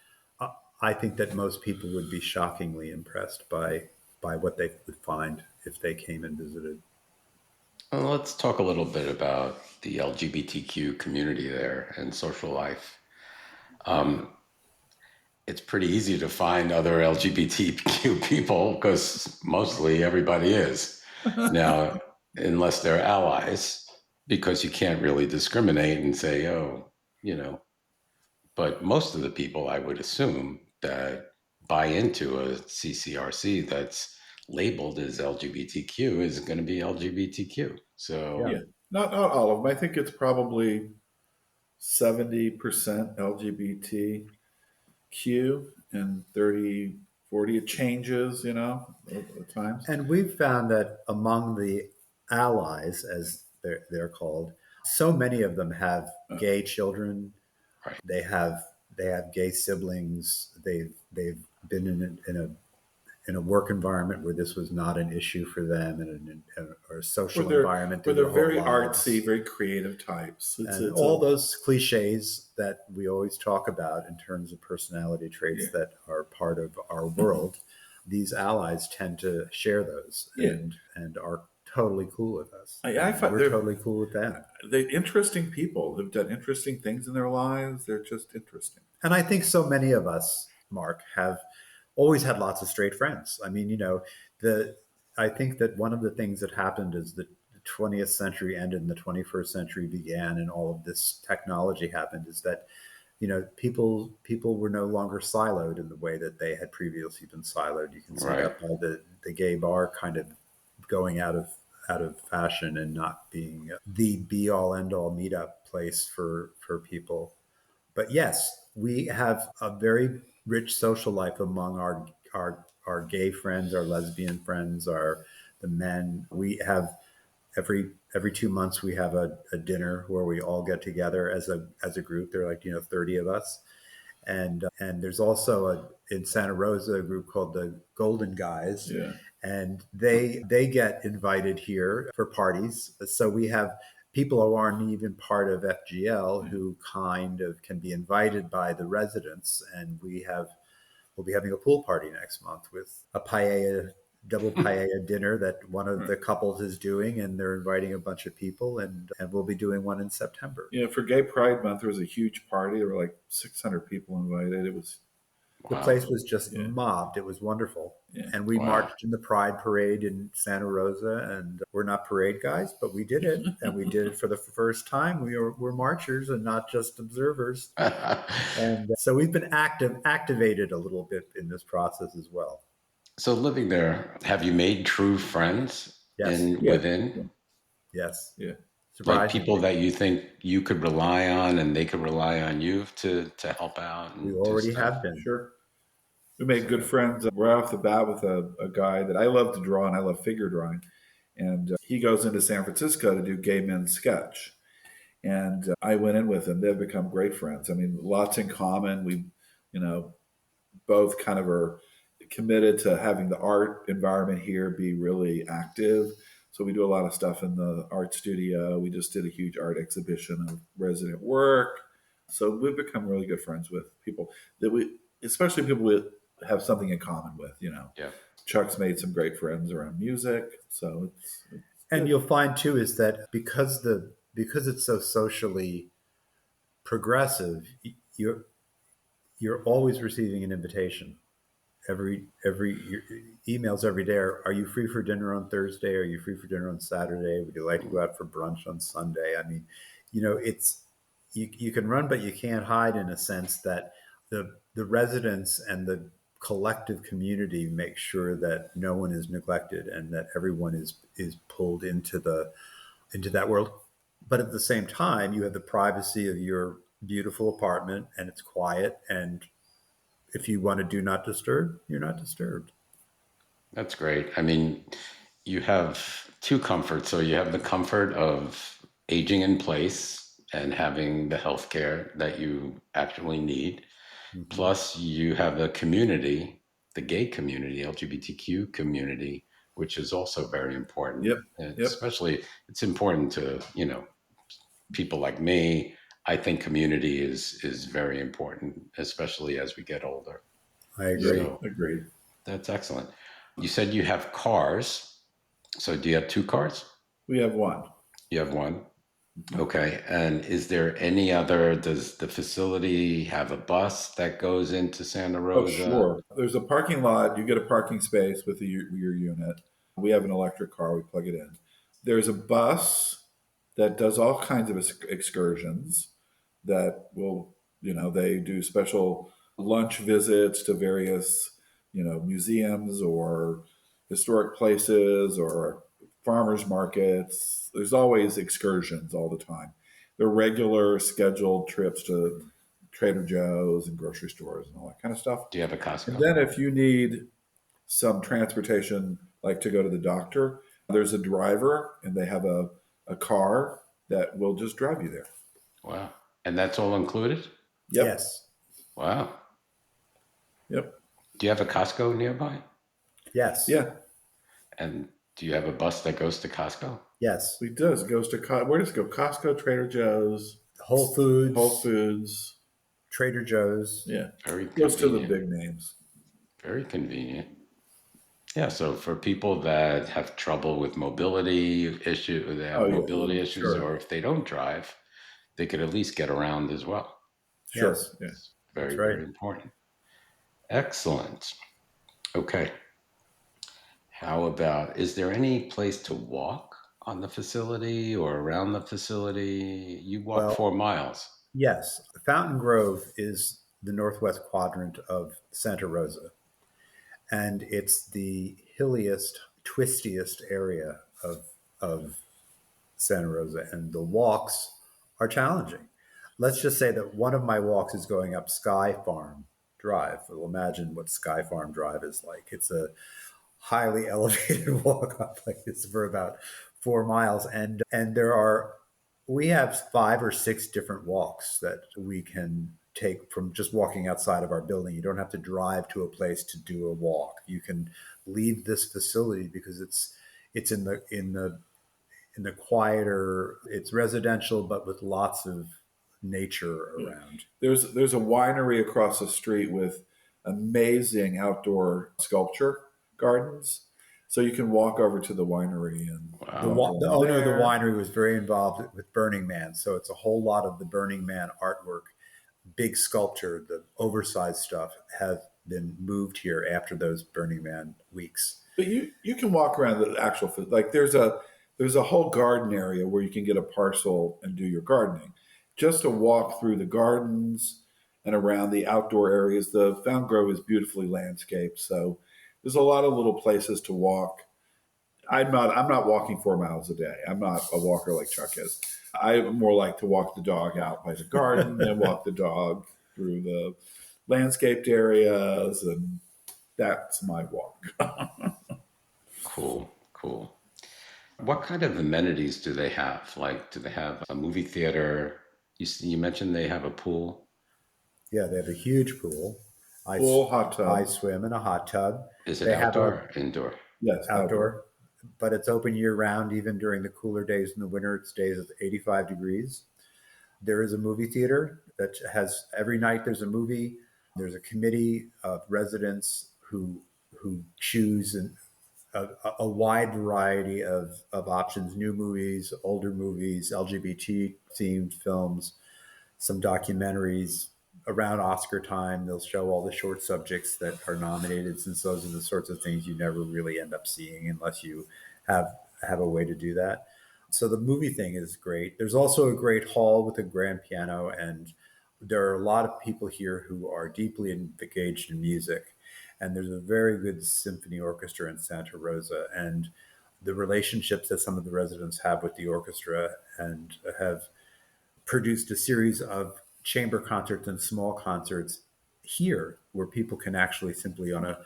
I think that most people would be shockingly impressed by what they would find if they came and visited. Well, let's talk a little bit about the LGBTQ community there and social life. Um, it's pretty easy to find other LGBTQ people because mostly everybody is. Now, unless they're allies, because you can't really discriminate and say, oh, you know, but most of the people I would assume that buy into a CCRC that's labeled as LGBTQ is going to be LGBTQ. Yeah. So, yeah, not all of them. I think it's probably 70% LGBTQ and 30-40. It changes, at times. And we've found that among the allies, as they're called, so many of them have gay children. right. They have gay siblings. They've been in a work environment where this was not an issue for them, or a social environment Where through they're their whole very lives. artsy, very creative types. And all those cliches that we always talk about in terms of personality traits Yeah. that are part of our world, these allies tend to share those Yeah. and are totally cool with us. I find We're they're totally cool with them. interesting people. They've done interesting things in their lives. They're just interesting. And I think so many of us, Mark, have always had lots of straight friends. I mean, I think that one of the things that happened is that the 20th century ended and the 21st century began, and all of this technology happened. Is that people were no longer siloed in the way that they had previously been siloed. You can see Right. that by the gay bar kind of going out of fashion and not being the be all end all meetup place for people. But yes, we have a very rich social life among our gay friends, our lesbian friends, the men. We have every 2 months we have a dinner where we all get together as a group. There are 30 of us, and there's also in Santa Rosa a group called the Golden Guys, Yeah. and they get invited here for parties. So we have people who aren't even part of FGL who kind of can be invited by the residents, and we'll be having a pool party next month with a paella, double paella dinner that one of the couples is doing, and they're inviting a bunch of people, and we'll be doing one in September. Yeah, for Gay Pride Month, there was a huge party. There were like 600 people invited. It was, The Wow. place was just Yeah. mobbed. It was wonderful. Yeah. And we Wow. marched in the Pride Parade in Santa Rosa. And we're not parade guys, but we did it. And we did it for the first time. We're marchers and not just observers. And so we've been activated a little bit in this process as well. So living there, have you made true friends Yes. Yeah. within? Yes. Yeah. Like people Surprisingly. that you think you could rely on and they could rely on you to help out We and do already stuff? have been. Sure. We made good friends right off the bat with a guy that I love to draw, and I love figure drawing. And he goes into San Francisco to do gay men's sketch. And I went in with him. They've become great friends. I mean, lots in common. We, both kind of are committed to having the art environment here be really active. So we do a lot of stuff in the art studio. We just did a huge art exhibition of resident work. So we've become really good friends with people especially people we have something in common with. Yeah. Chuck's made some great friends around music. So it's And good. you'll find too is that because it's so socially progressive, you're always receiving an invitation. Every emails every day are you free for dinner on Thursday? Are you free for dinner on Saturday? Would you like to go out for brunch on Sunday? I mean, it's you can run but you can't hide, in a sense that the residents and the collective community make sure that no one is neglected and that everyone is pulled into that world. But at the same time, you have the privacy of your beautiful apartment, and it's quiet, and if you want to do not disturb, you're not disturbed. That's great. I mean, you have two comforts. So you have the comfort of aging in place and having the health care that you actually need. Mm-hmm. Plus, you have a community, the gay community, LGBTQ community, which is also very important. Yep. And Yep. especially, it's important to, people like me. I think community is very important, especially as we get older. I Yep. agree. So Agreed. that's excellent. You said you have cars. So do you have two cars? We have one. You have one. Okay. And is there any other, does the facility have a bus that goes into Santa Oh, Rosa? sure. There's a parking lot. You get a parking space with your unit. We have an electric car. We plug it in. There's a bus that does all kinds of excursions that will, they do special lunch visits to various, museums or historic places or farmers markets. There's always excursions all the time. They're regular scheduled trips to Trader Joe's and grocery stores and all that kind of stuff. Do you have a And Costco? then if you need some transportation, like to go to the doctor, there's a driver and they have a car that will just drive you there. Wow. And that's all included? Yep. Yes. Wow. Yep. Do you have a Costco nearby? Yes. Yeah. And do you have a bus that goes to Costco? Yes. It does. It goes to where does it go? Costco, Trader Joe's, Whole Foods, Whole Foods. Trader Joe's. Yeah. Very It goes to the convenient. big names. Very convenient. Yeah, so for people that have trouble with they Oh have yeah. mobility issues, Sure. or if they don't drive, they could at least get around as well. Sure. Yes. Yeah. It's That's very, right. very important. Excellent. Okay. How about, is there any place to walk on the facility or around the facility? You walk Well, 4 miles. yes. Fountain Grove is the northwest quadrant of Santa Rosa, and it's the hilliest, twistiest area of Santa Rosa, and the walks are challenging. Let's just say that one of my walks is going up Sky Farm Drive. Well, imagine what Sky Farm Drive is like. It's a highly elevated walk up like this for about 4 miles, and we have 5 or 6 different walks that we can take from just walking outside of our building. You don't have to drive to a place to do a walk. You can leave this facility because it's in the quieter. It's residential, but with lots of nature around. There's a winery across the street with amazing outdoor sculpture gardens. So you can walk over to the winery and Wow. The owner of the winery was very involved with Burning Man, so it's a whole lot of the Burning Man artwork, big sculpture, the oversized stuff, have been moved here after those Burning Man weeks. But you can walk around the actual like there's a whole garden area where you can get a parcel and do your gardening. Just to walk through the gardens and around the outdoor areas. The Fountain Grove is beautifully landscaped, so there's a lot of little places to walk. I'm not walking 4 miles a day. I'm not a walker like Chuck is. I more like to walk the dog out by the garden and walk the dog through the landscaped areas, and that's my walk. Cool. Cool. What kind of amenities do they have? Like, do they have a movie theater? You mentioned they have a pool. Yeah, they have a huge pool. Pool, hot I tub. swim in a hot tub. Is it They have outdoor a or indoor? Yes, outdoor, but it's open year round, even during the cooler days in the winter. It stays at 85 degrees. There is a movie theater that has every night there's a movie. There's a committee of residents who choose a wide variety of options, new movies, older movies, LGBT themed films, some documentaries. Around Oscar time, they'll show all the short subjects that are nominated, since those are the sorts of things you never really end up seeing unless you have have a way to do that. So the movie thing is great. There's also a great hall with a grand piano, and there are a lot of people here who are deeply engaged in music. And there's a very good symphony orchestra in Santa Rosa, and the relationships that some of the residents have with the orchestra and have produced a series of chamber concerts and small concerts here, where people can actually simply on a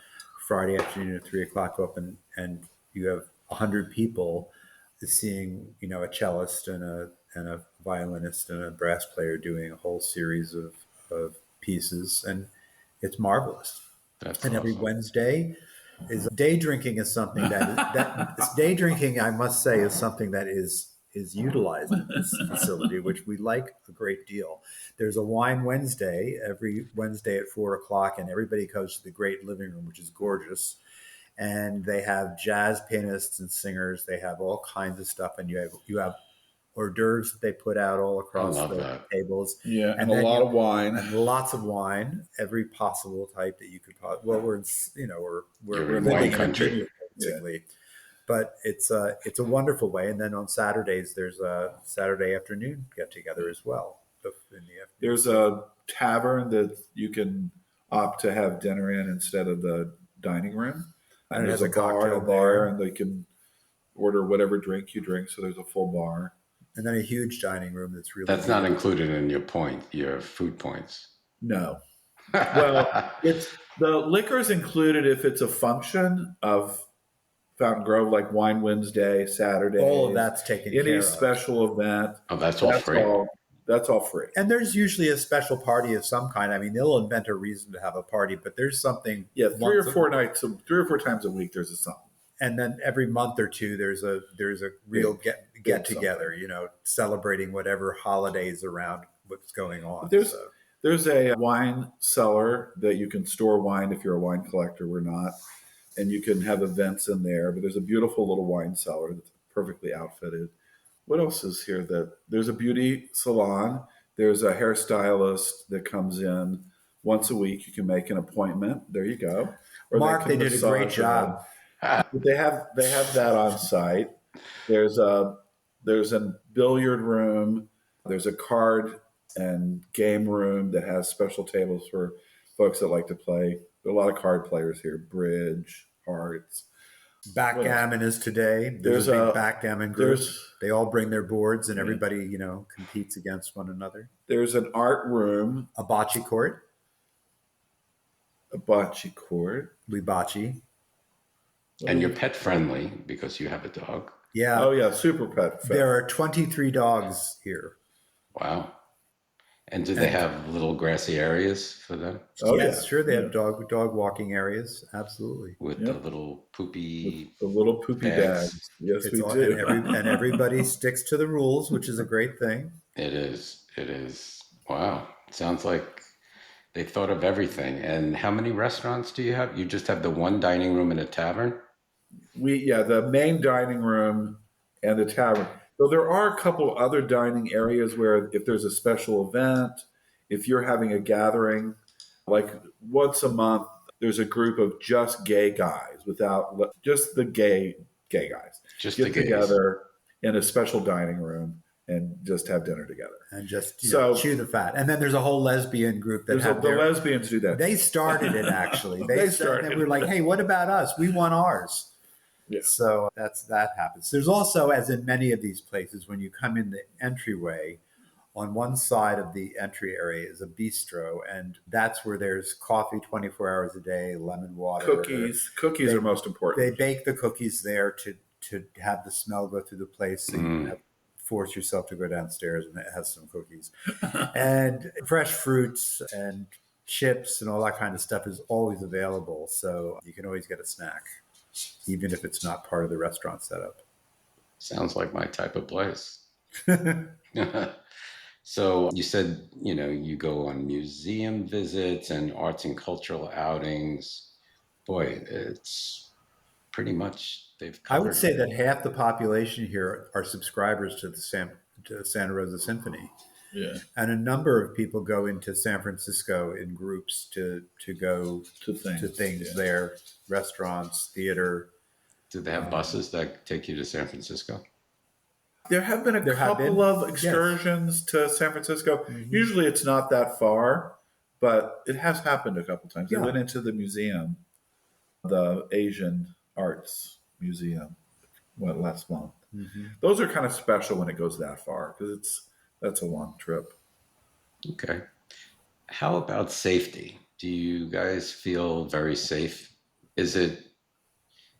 Friday afternoon at 3 o'clock go up and you have 100 people seeing, a cellist and a violinist and a brass player doing a whole series of pieces, and it's marvelous. That's And every awesome. Wednesday is day drinking is something that day drinking, I must say, is something that is utilized in this facility, which we like a great deal. There's a wine Wednesday every Wednesday at 4 o'clock, and everybody goes to the great living room, which is gorgeous. And they have jazz pianists and singers. They have all kinds of stuff, and you have hors d'oeuvres that they put out all I across love the that. tables. Yeah, and a lot of wine. And lots of wine, every possible type that you could. Well, we're You're in living wine in a country. vineyard, basically. But it's a wonderful way. And then on Saturdays, there's a Saturday afternoon get together as well. In the afternoon. There's a tavern that you can opt to have dinner in instead of the dining room. And it there's has a a bar cocktail in there, bar. and they can order whatever drink you drink. So there's a full bar. And then a huge dining room that's really That's not included in your food points. No. Well, it's the liquor is included if it's a function of Fountain Grove, like Wine Wednesday, Saturday. all of that's taken care Any of. special event. Oh, that's all free. That's all free. And there's usually a special party of some kind. I mean, they'll invent a reason to have a party, but there's something. Yeah, 3 or 4 times a week, there's a something. And then every month or two, there's a real get together. Celebrating whatever holidays around what's going on. There's a wine cellar that you can store wine if you're a wine collector. We're not, and you can have events in there. But there's a beautiful little wine cellar that's perfectly outfitted. What else is here? There's a beauty salon. There's a hairstylist that comes in once a week. You can make an appointment. There you go. Or Mark, they did a great job. They have that on site. There's a billiard room. There's a card and game room that has special tables for folks that like to play. There are a lot of card players here: bridge, hearts. Backgammon is today. There's a big backgammon group. They all bring their boards, and everybody, competes against one another. There's an art room, A bocce court. We bocce. And you're pet friendly because you have a dog. Yeah. Oh yeah, super pet. There are 23 dogs here. Wow. And do they have little grassy areas for them? Oh yes, yeah. Sure. They have dog walking areas. Absolutely. With the little poopy bags. Yes, we do. And everybody sticks to the rules, which is a great thing. It is. Wow. Sounds like they thought of everything. And how many restaurants do you have? You just have the one dining room and a tavern? The main dining room and the tavern. So there are a couple other dining areas where if there's a special event, if you're having a gathering, like once a month, there's a group of just gay guys just the gay guys. Just get together in a special dining room and just have dinner together. And just chew the fat. And then there's a whole lesbian group that the lesbians do that. They started it, actually. They started. And we were like, hey, what about us? We want ours. Yeah. So that happens. There's also, as in many of these places, when you come in the entryway, on one side of the entry area is a bistro, and that's where there's coffee 24 hours a day, lemon water. Cookies are most important. They bake the cookies there to have the smell go through the place, so you force yourself to go downstairs and it has some cookies. And fresh fruits and chips and all that kind of stuff is always available, so you can always get a snack, even if it's not part of the restaurant setup. Sounds like my type of place. So you said, you go on museum visits and arts and cultural outings. Boy, it's pretty much they've covered. I would say that half the population here are subscribers to the Santa Rosa Symphony. Yeah. And a number of people go into San Francisco in groups to go to things there, restaurants, theater. Do they have buses that take you to San Francisco? There have been a couple of excursions to San Francisco. Mm-hmm. Usually it's not that far, but it has happened a couple times. I went into the museum, the Asian Arts Museum, last month. Mm-hmm. Those are kind of special when it goes that far because that's a long trip. Okay. How about safety? Do you guys feel very safe? Is it,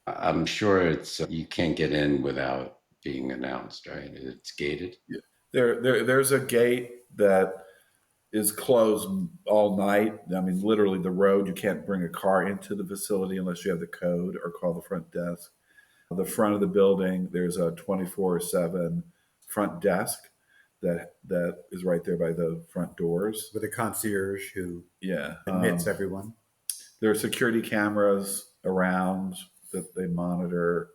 I'm sure it's, you can't get in without being announced, right? It's gated. There's a gate that is closed all night. I mean, literally the road, you can't bring a car into the facility unless you have the code or call the front desk. The front of the building, there's a 24/7 front desk that is right there by the front doors. With a concierge who Yeah. admits everyone. There are security cameras around that they monitor.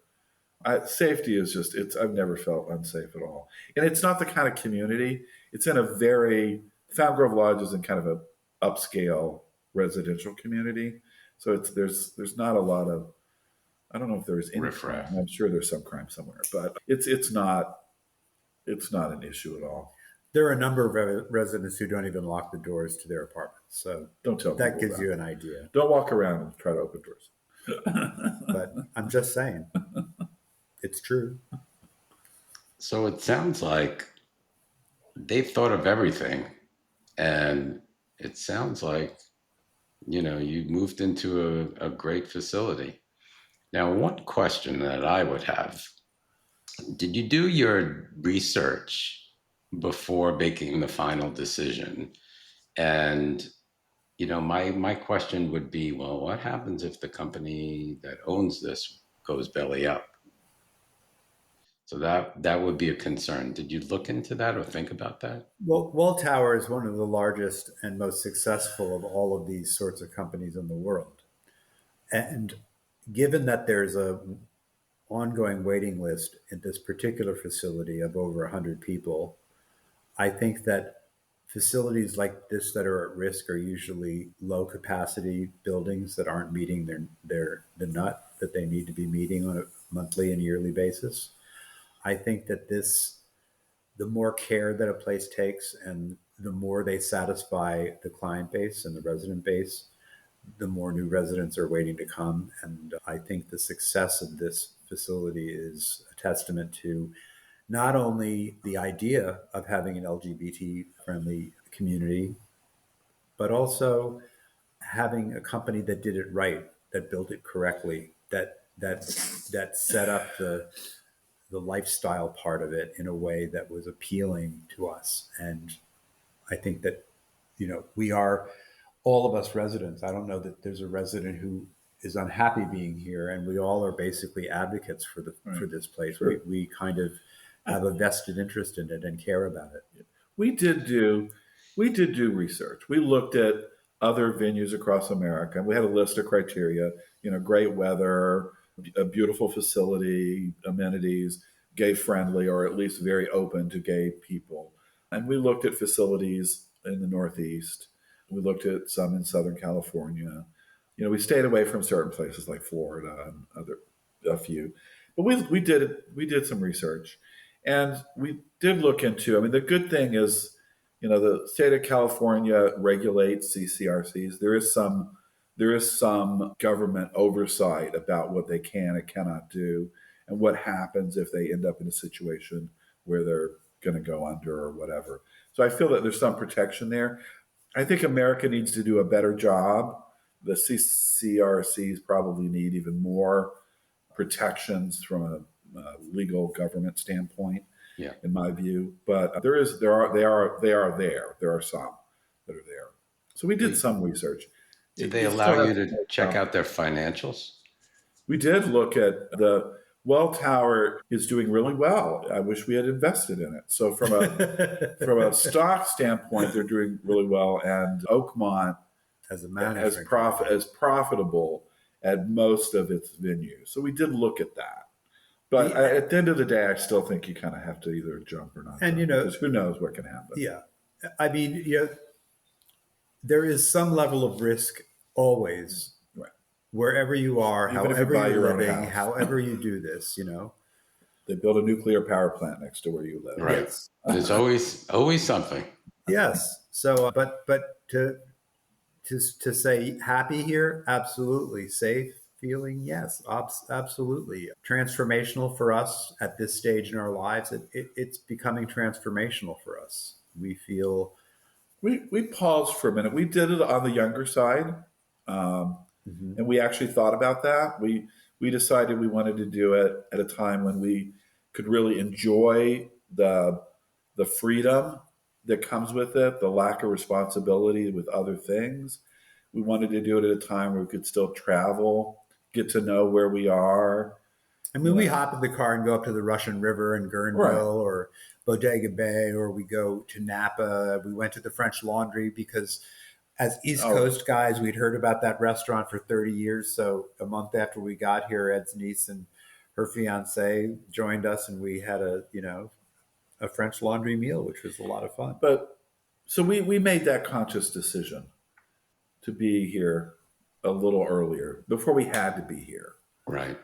Safety is just, I've never felt unsafe at all. And it's not the kind of community, it's in a very, Fountain Grove Lodge is in kind of a upscale residential community. So there's not a lot of, I don't know if there's any crime. Riffraff. I'm sure there's some crime somewhere, but it's not an issue at all. There are a number of residents who don't even lock the doors to their apartments. So Don't tell that people gives that. you an idea. Don't walk around and try to open doors. But I'm just saying, it's true. So it sounds like they've thought of everything. And it sounds like, you moved into a great facility. Now, one question that I would have, did you do your research before making the final decision? And, my question would be, well, what happens if the company that owns this goes belly up? So that would be a concern. Did you look into that or think about that? Well, Welltower is one of the largest and most successful of all of these sorts of companies in the world. And given that there's a ongoing waiting list at this particular facility of over 100 people, I think that facilities like this that are at risk are usually low capacity buildings that aren't meeting the nut that they need to be meeting on a monthly and yearly basis. I think that the more care that a place takes and the more they satisfy the client base and the resident base, the more new residents are waiting to come. And I think the success of this facility is a testament to not only the idea of having an LGBT-friendly community, but also having a company that did it right, that built it correctly, that set up the lifestyle part of it in a way that was appealing to us. And I think that, we are, all of us residents, I don't know that there's a resident who is unhappy being here, and we all are basically advocates for this place. Sure. We kind of have a vested interest in it and care about it. We did do research. We looked at other venues across America, and we had a list of criteria, great weather, a beautiful facility, amenities, gay friendly, or at least very open to gay people. And we looked at facilities in the Northeast. We looked at some in Southern California. We stayed away from certain places like Florida and a few. But we did some research, and we did look into. I mean, the good thing is, the state of California regulates CCRCs. There is some government oversight about what they can and cannot do, and what happens if they end up in a situation where they're going to go under or whatever. So I feel that there's some protection there. I think America needs to do a better job. The CCRCs probably need even more protections from a legal government standpoint, Yeah. in my view. But they are there. There are some that are there. So we did some research. Did they allow you to check out their financials? We did look at the Welltower is doing really well. I wish we had invested in it. So from a stock standpoint, they're doing really well, and Oakmont As a as profitable at most of its venues. So we did look at that. But at the end of the day, I still think you kind of have to either jump or not. And, jump, because who knows what can happen. Yeah. I mean, there is some level of risk always, Right. wherever you are, Even if you however buy you're your own living, house. however you do this, They build a nuclear power plant next to where you live. Right. Yes. There's always something. Yes. So, but to say happy here, absolutely. Safe feeling, yes, absolutely. Transformational for us at this stage in our lives. It's becoming transformational for us. We feel we paused for a minute. We did it on the younger side, um, Hmm. and we actually thought about that. We decided we wanted to do it at a time when we could really enjoy the freedom that comes with it, the lack of responsibility with other things. We wanted to do it at a time where we could still travel, get to know where we are, I mean, you we know. hop in the car and go up to the Russian River in Right. Guerneville or Bodega Bay, or we go to Napa. We went to the French Laundry because, as East Oh, Coast guys, we'd heard about that restaurant for 30 years. So a month after we got here, Ed's niece and her fiance joined us, and we had a French Laundry meal, which was a lot of fun. but so we made that conscious decision to be here a little earlier before we had to be here. Right.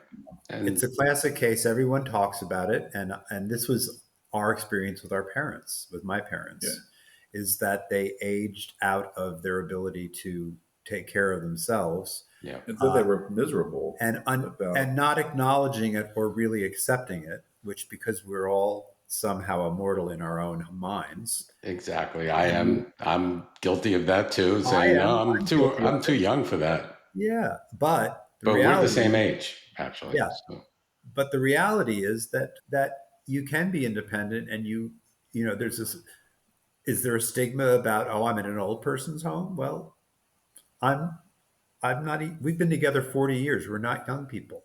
It's And a classic case. Everyone talks about it, and this was our experience with our parents, with my Yeah. parents, is that they aged out of their ability to take care of themselves, yeah, And then they were miserable about. and not acknowledging it or really accepting it. Which, because we're all somehow immortal in our own minds, exactly. we, I'm guilty of that too, I saying, no, am. I'm guilty of I'm too it. young for that. Yeah, but the But we're the same reality, age, actually. yeah, So but the reality is that you can be independent, and there's this. Is there a stigma about, oh, I'm in an old person's home? Well, I'm I'm not. We've been together 40 years. We're not young people.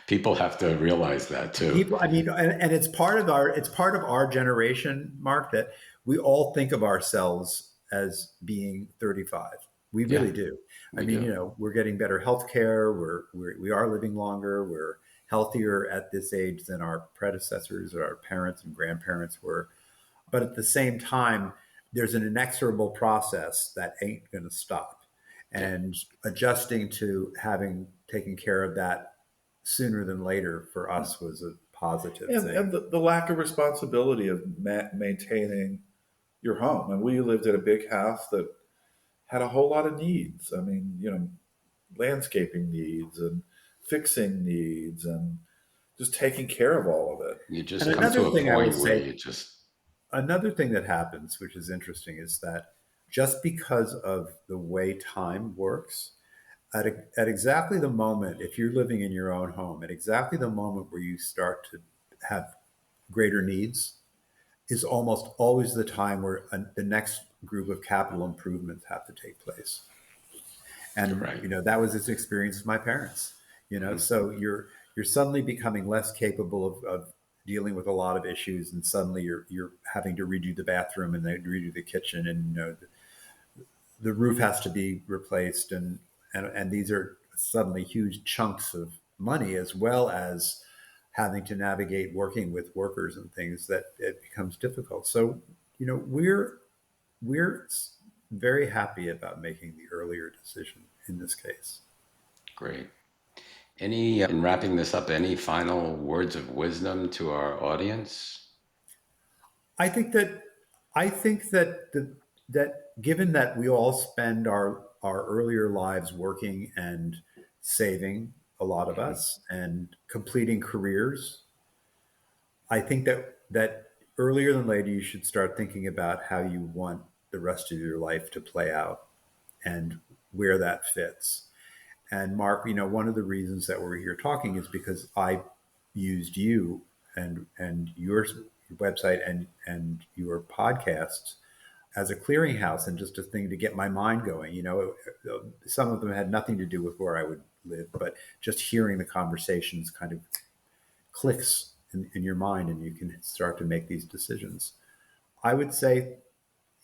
people have to realize that too. People, I mean, and it's part of our generation, Mark, that we all think of ourselves as being 35. We Yeah, really do. I we mean, do. we're getting better health care. We are living longer. We're healthier at this age than our predecessors or our parents and grandparents were. But at the same time, there's an inexorable process that ain't going to stop. Yeah. And adjusting to having taken care of that sooner than later for us was a positive And thing. the lack of responsibility of maintaining your home. And we lived in a big house that had a whole lot of needs. I mean, landscaping needs and fixing needs and just taking care of all of it. You And just come another to a thing I will point where say, you just, another thing that happens, which is interesting, is that just because of the way time works, at exactly the moment, if you're living in your own home, at exactly the moment where you start to have greater needs, is almost always the time where the next group of capital improvements have to take place. And right. that was this experience with my parents. Mhm. So you're suddenly becoming less capable of dealing with a lot of issues, and suddenly you're having to redo the bathroom and then redo the kitchen, and the roof has to be replaced, and these are suddenly huge chunks of money, as well as having to navigate working with workers and things, that it becomes difficult. So we're very happy about making the earlier decision in this case. Great. In wrapping this up, any final words of wisdom to our audience? I think that that given that we all spend our earlier lives working and saving, a lot of Mhm. us, and completing careers, I think that earlier than later you should start thinking about how you want the rest of your life to play out and where that fits. And Mark, one of the reasons that we're here talking is because I used you and your website and your podcasts as a clearinghouse and just a thing to get my mind going. Some of them had nothing to do with where I would live, but just hearing the conversations kind of clicks in your mind, and you can start to make these decisions. I would say,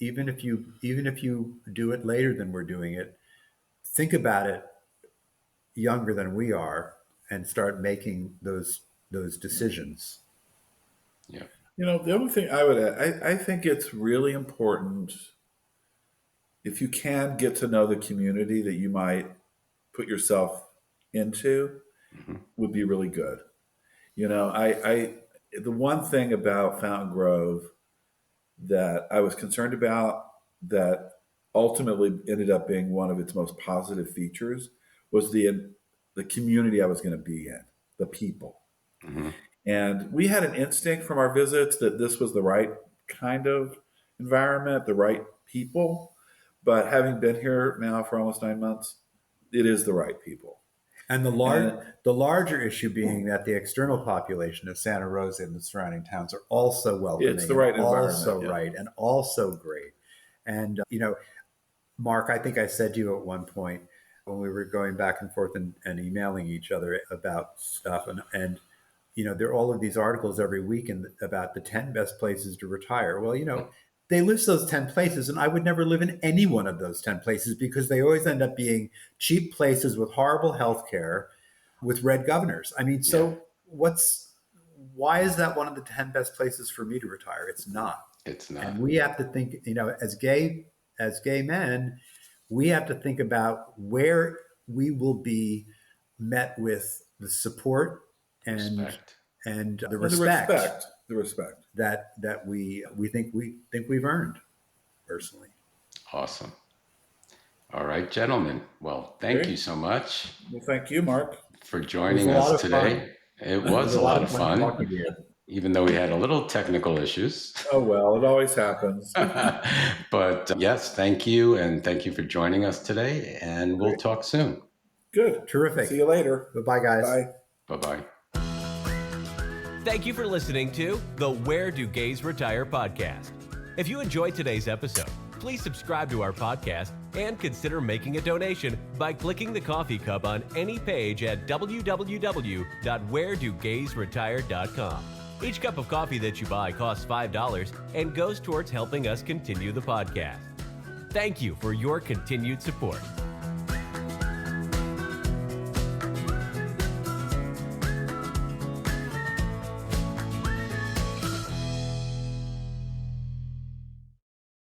even if you do it later than we're doing it, think about it younger than we are, and start making those decisions. Yeah. The other thing I would add, I think it's really important if you can get to know the community that you might put yourself into Mhm. would be really good. I the one thing about Fountain Grove that I was concerned about that ultimately ended up being one of its most positive features was the community I was going to be in, the people. Mhm. And we had an instinct from our visits that this was the right kind of environment, the right people. But having been here now for almost 9 months, it is the right people. And the larger issue being that the external population of Santa Rosa and the surrounding towns are also welcoming. It's the right and environment, also yeah. right, and also great. And Mark, I think I said to you at one point when we were going back and forth and emailing each other about stuff, and there are all of these articles every week about the 10 best places to retire. Well, they list those 10 places, and I would never live in any one of those 10 places because they always end up being cheap places with horrible health care with red governors. I mean, so why is that one of the 10 best places for me to retire? It's not. It's not. And we have to think, as gay men, we have to think about where we will be met with the support and the respect that we think we've earned personally. Awesome. All right, gentlemen. Well, thank you so much. Well, thank you, Mark, for joining us today. It was a lot of fun, talking to you. Even though we had a little technical issues. Oh, well, it always happens. But yes, thank you. And thank you for joining us today. And we'll talk soon. Good. Terrific. See you later. Bye-bye, guys. Bye. Bye-bye. Thank you for listening to the Where Do Gays Retire podcast. If you enjoyed today's episode, please subscribe to our podcast and consider making a donation by clicking the coffee cup on any page at www.wheredogaysretire.com. Each cup of coffee that you buy costs $5 and goes towards helping us continue the podcast. Thank you for your continued support.